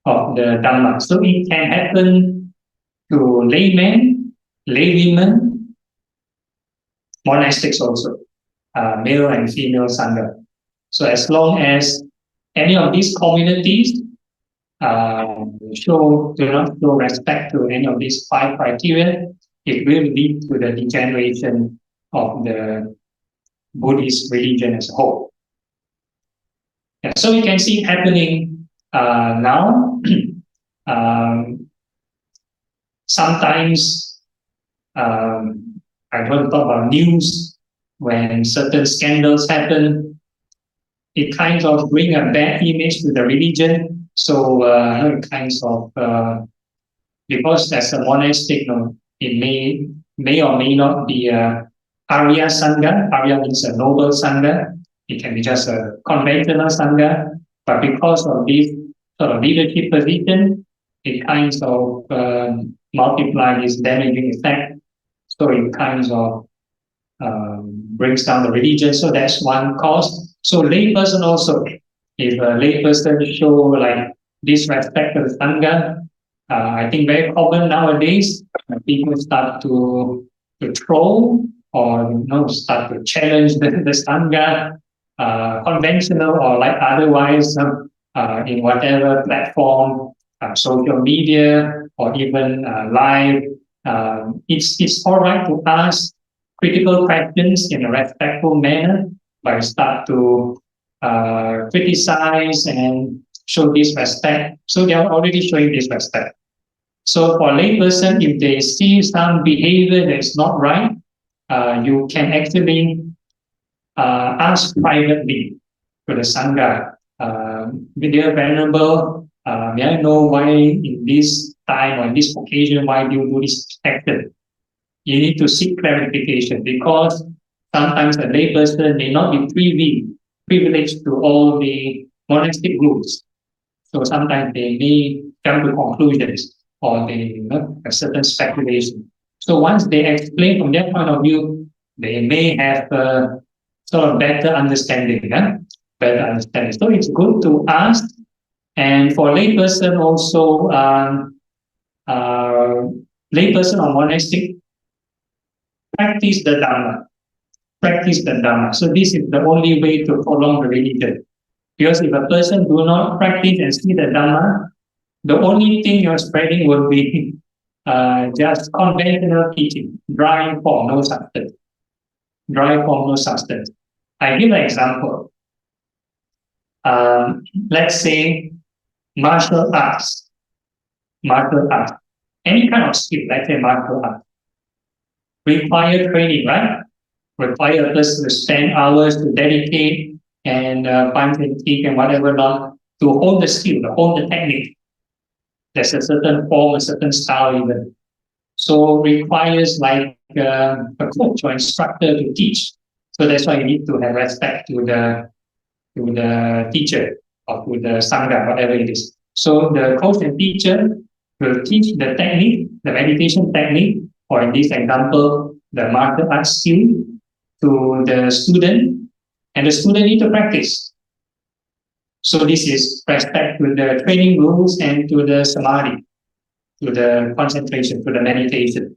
of the Dhamma. So it can happen to laymen, laywomen, monastics also, male and female Sangha. So as long as any of these communities do not show respect to any of these five criteria, it will lead to the degeneration of the Buddhist religion as a whole. Yeah, so we can see it happening now. Sometimes I want to talk about news when certain scandals happen. It kind of bring a bad image to the religion. So it kinds of because as a monastic, it may or may not be a Arya Sangha. Arya means a noble Sangha. It can be just a conventional Sangha. But because of this sort of leadership position, it kinds of multiply this damaging effect. So it kinds of brings down the religion. So that's one cause. So layperson also, if a layperson show like disrespect to the Sangha, I think very common nowadays, people start to troll or start to challenge the Sangha, conventional or like otherwise in whatever platform, social media or even live. It's all right to ask critical questions in a respectful manner, but start to criticize and show disrespect. So they are already showing disrespect. So for layperson, if they see some behavior that is not right, you can actually ask privately to the Sangha, dear Venerable, may I know why in this time or in this occasion, why do you do this action? You need to seek clarification because sometimes a layperson may not be privileged to all the monastic rules. So sometimes they may come to conclusions or they have certain speculation. So once they explain from their point of view, they may have a sort of better understanding. Better understanding. So it's good to ask. And for layperson also, layperson or monastic, practice the Dhamma. Practice the Dhamma. So this is the only way to prolong the religion. Because if a person do not practice and see the Dhamma, the only thing you're spreading will be just conventional teaching, dry form, no substance. Dry form, no substance. I give an example. Let's say martial arts. Martial arts. Any kind of skill, let's say martial arts, require training, right? Require a person to spend hours to dedicate and punch and kick and whatever not to hold the skill, to hold the technique. There's a certain form, a certain style even. So requires like a coach or instructor to teach. So that's why you need to have respect to the teacher or to the Sangha, whatever it is. So the coach and teacher will teach the technique, the meditation technique, or in this example, the martial arts skill to the student, and the student need to practice. So this is respect to the training rules and to the samadhi, to the concentration, to the meditation.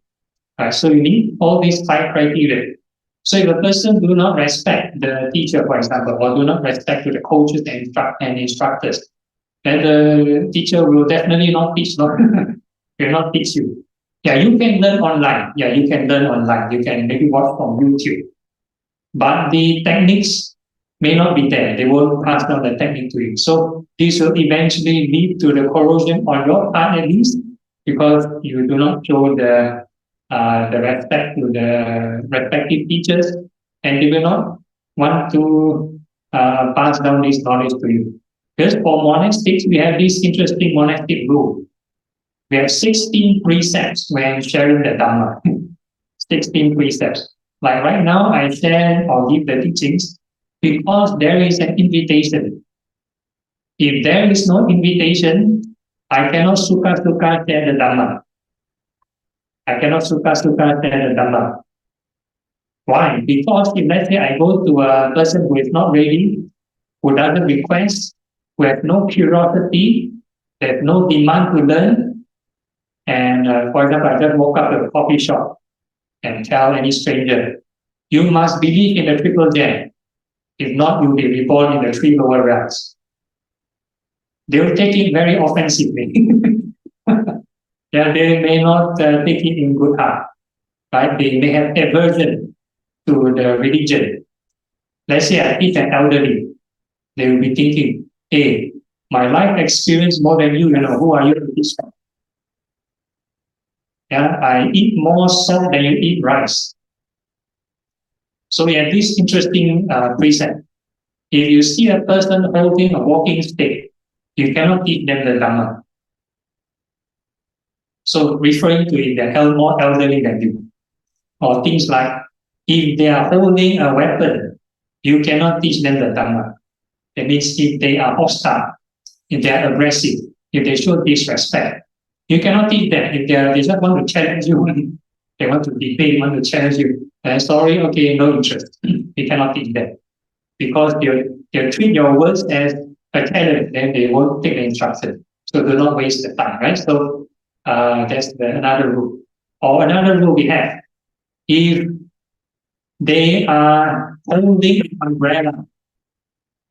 So you need all these five criteria. So if a person do not respect the teacher, for example, or do not respect to the coaches and instructors, then the teacher will definitely not teach. Will not teach you. Yeah, you can learn online. Yeah, you can learn online. You can maybe watch from YouTube. But the techniques, may not be there. They won't pass down the technique to you. So this will eventually lead to the corrosion on your part at least, because you do not show the respect to the respective teachers, and they will not want to pass down this knowledge to you. Because for monastics, we have this interesting monastic rule. We have 16 precepts when sharing the Dhamma. 16 precepts. Like right now, I share or give the teachings because there is an invitation. If there is no invitation, I cannot suka-suka share the Dhamma. I cannot suka-suka share the Dhamma. Why? Because if let's say I go to a person who is not ready, who doesn't request, who has no curiosity, there's no demand to learn, and for example, I just woke up at a coffee shop and tell any stranger, you must believe in the triple gem. If not, you'll be reborn in the three lower realms. They'll take it very offensively. Yeah, they may not take it in good heart, right? They may have aversion to the religion. Let's say I teach an elderly, they will be thinking, hey, my life experience more than you, who are you to teach me? Yeah, I eat more salt than you eat rice. So we have this interesting precept. If you see a person holding a walking stick, you cannot teach them the Dhamma. So referring to it, they're more elderly than you. Or things like, if they are holding a weapon, you cannot teach them the Dhamma. That means if they are hostile, if they are aggressive, if they show disrespect, you cannot teach them. If they just want to challenge you, they want to debate, want to challenge you. Sorry, okay, no interest. You cannot teach them. Because they'll treat your words as a challenge, then they won't take the instruction. So do not waste the time, right? So that's another rule. Or another rule we have, if they are holding an umbrella,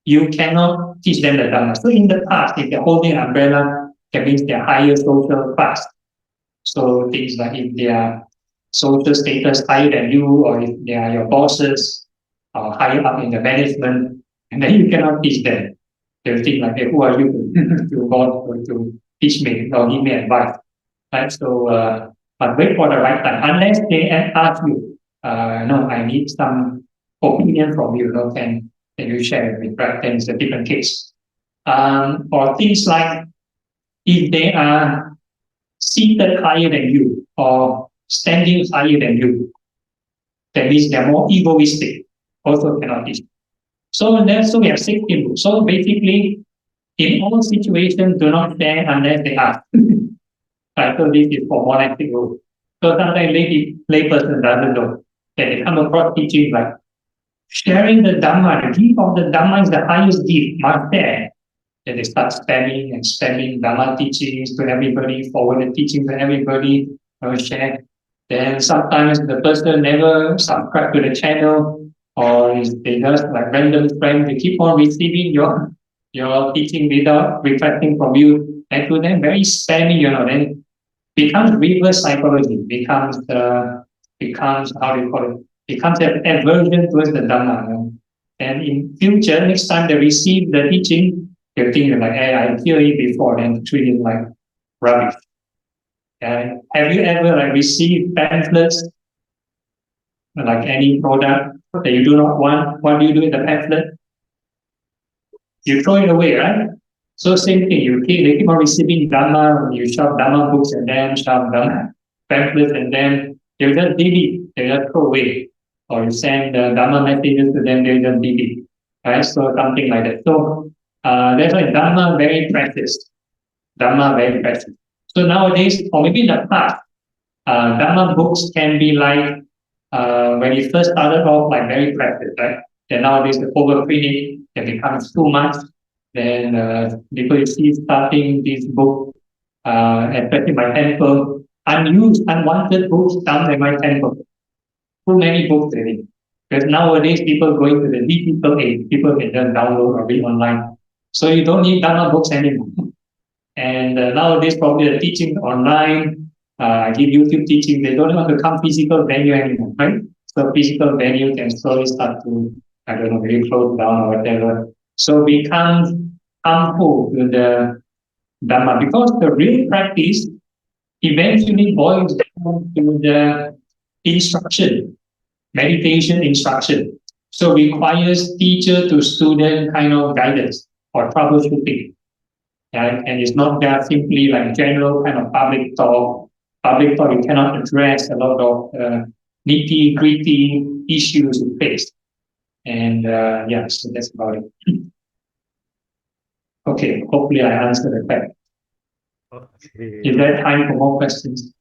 you cannot teach them the Dhamma. So in the past, if they're holding an umbrella, that means they're higher social class. So things like if their social status higher than you, or if they are your bosses, or higher up in the management, and then you cannot teach them. They'll think like, hey, who are you to teach me or give me advice? Right? So, but wait for the right time. Unless they ask you, no, I need some opinion from you, can you share it with, right? Then it's a different case. Or things like if they are seated higher than you or standing higher than you, that means they're more egoistic, also cannot teach. So we have 16 rules. So basically, in all situations, do not share unless they ask. Right? So this is for monastic rule. So sometimes lay person doesn't know that they come across teaching like sharing the Dhamma, the gift of the Dhamma is the highest gift, must share. Then they start spamming Dhamma teachings to everybody, forward the teaching to everybody, share. Then sometimes the person never subscribe to the channel, or they just like random friends, they keep on receiving your teaching without requesting from you, and to them very spammy, then becomes reverse psychology, becomes how do you call it? Becomes an aversion towards the Dhamma. And in future, next time they receive the teaching, they're thinking like, hey, I hear it before, and treat it like rubbish. Have you ever received pamphlets, like any product that you do not want? What do you do with the pamphlet? You throw it away, right? So same thing, they keep on receiving Dhamma, you shove Dhamma books and then shove Dhamma pamphlets, and then they'll just delete, they just throw away. Or you send Dhamma messages to them, they'll just delete. Right? So something like that. So that's why Dhamma very precious. Dhamma very precious. So nowadays, or maybe in the past, Dhamma books can be like, when it first started off, like very precious, right? Then nowadays, the overprinting, it becomes too much. Then people you see starting this book, especially my temple, unused, unwanted books down in my temple. Too many books already. Because nowadays, people going to the digital age, people can just download or read online. So you don't need Dhamma books anymore. And nowadays, probably the teaching online, I give YouTube teaching, they don't want to come physical venue anymore, right? So physical venue can slowly start to I don't know, maybe close down or whatever. So become harmful to the Dhamma, because the real practice eventually boils down to the instruction, meditation instruction. So requires teacher to student kind of guidance or troubleshooting. Right? And it's not just simply like general kind of public talk. Public talk, you cannot address a lot of nitty gritty issues you face. And yeah, so that's about it. Okay, hopefully I answered the question. Okay. Is there time for more questions?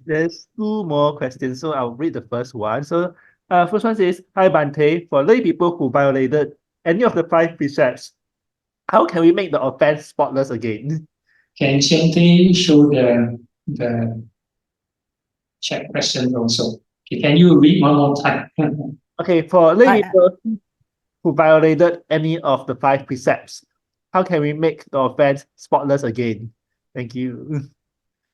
There's two more questions, so I'll read the first one. So, first one says, "Hi Bante, for lay people who violated any of the 5 precepts, how can we make the offense spotless again?" Can Shanti show the chat question also? Okay, can you read one more time? Okay, for lay I- people who violated any of the 5 precepts, how can we make the offense spotless again? Thank you.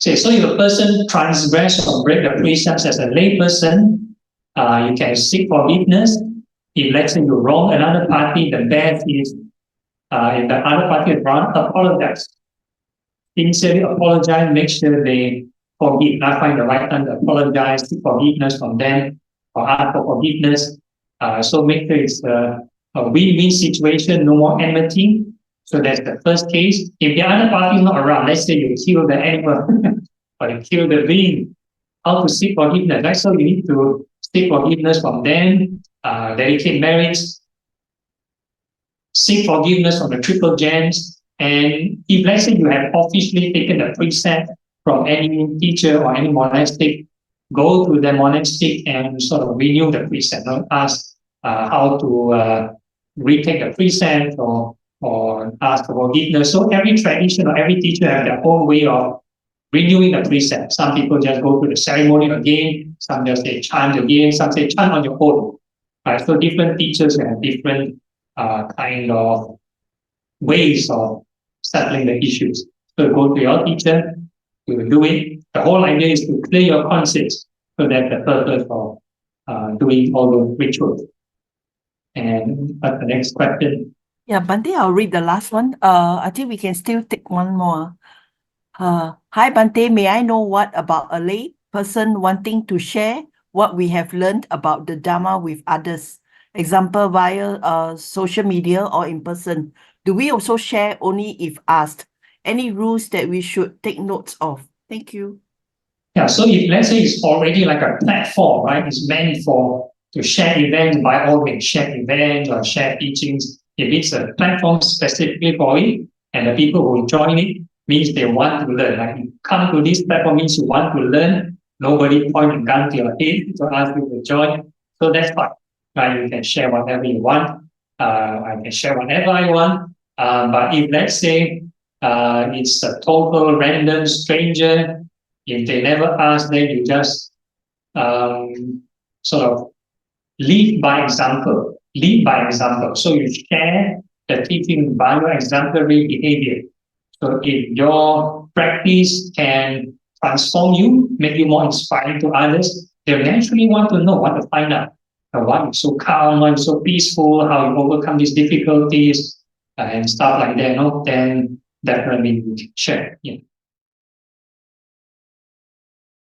Okay, so if a person transgress or break the precepts as a lay person, you can seek forgiveness. If let's say you wrong another party, the best is if the other party is wrong, apologize. Sincerely apologize, make sure they forgive. I find the right time to apologize, seek forgiveness from them, or ask for forgiveness. So make sure it's a win-win situation, no more enmity. So that's the first case. If the other party is not around, let's say you kill the animal or you kill the being, how to seek forgiveness, right? So you need to seek forgiveness from them, dedicate marriage, seek forgiveness from the triple gems. And if let's say you have officially taken the precept from any teacher or any monastic, go to the monastic and sort of renew the precept, not ask how to retake the precept or ask for forgiveness. So every tradition or every teacher have their own way of renewing the precept. Some people just go to the ceremony again, some just say chant again, some say chant on your own. Right? So different teachers have different kind of ways of settling the issues. So go to your teacher, you will do it. The whole idea is to clear your conscience. So that's the purpose of doing all those rituals. And the next question. Yeah, Bante, I'll read the last one. I think we can still take one more. Hi, Bante, may I know what about a lay person wanting to share what we have learned about the Dhamma with others? Example, via social media or in person. Do we also share only if asked? Any rules that we should take notes of? Thank you. Yeah, so if let's say it's already like a platform, right? It's meant to share events, by all means, share events or share teachings. If it's a platform specifically for it, and the people who join it means they want to learn. Like you come to this platform means you want to learn. Nobody point a gun to your head to ask you to join. So that's fine. Right? You can share whatever you want. I can share whatever I want. But if let's say it's a total random stranger, if they never ask, then you just sort of lead by example. Lead by example. So you share the teaching by your exemplary behavior. So if your practice can transform you, make you more inspiring to others, they naturally want to know, want to find out why it's so calm, why it's so peaceful, how you overcome these difficulties and stuff like that. No, then definitely you can share. Yeah.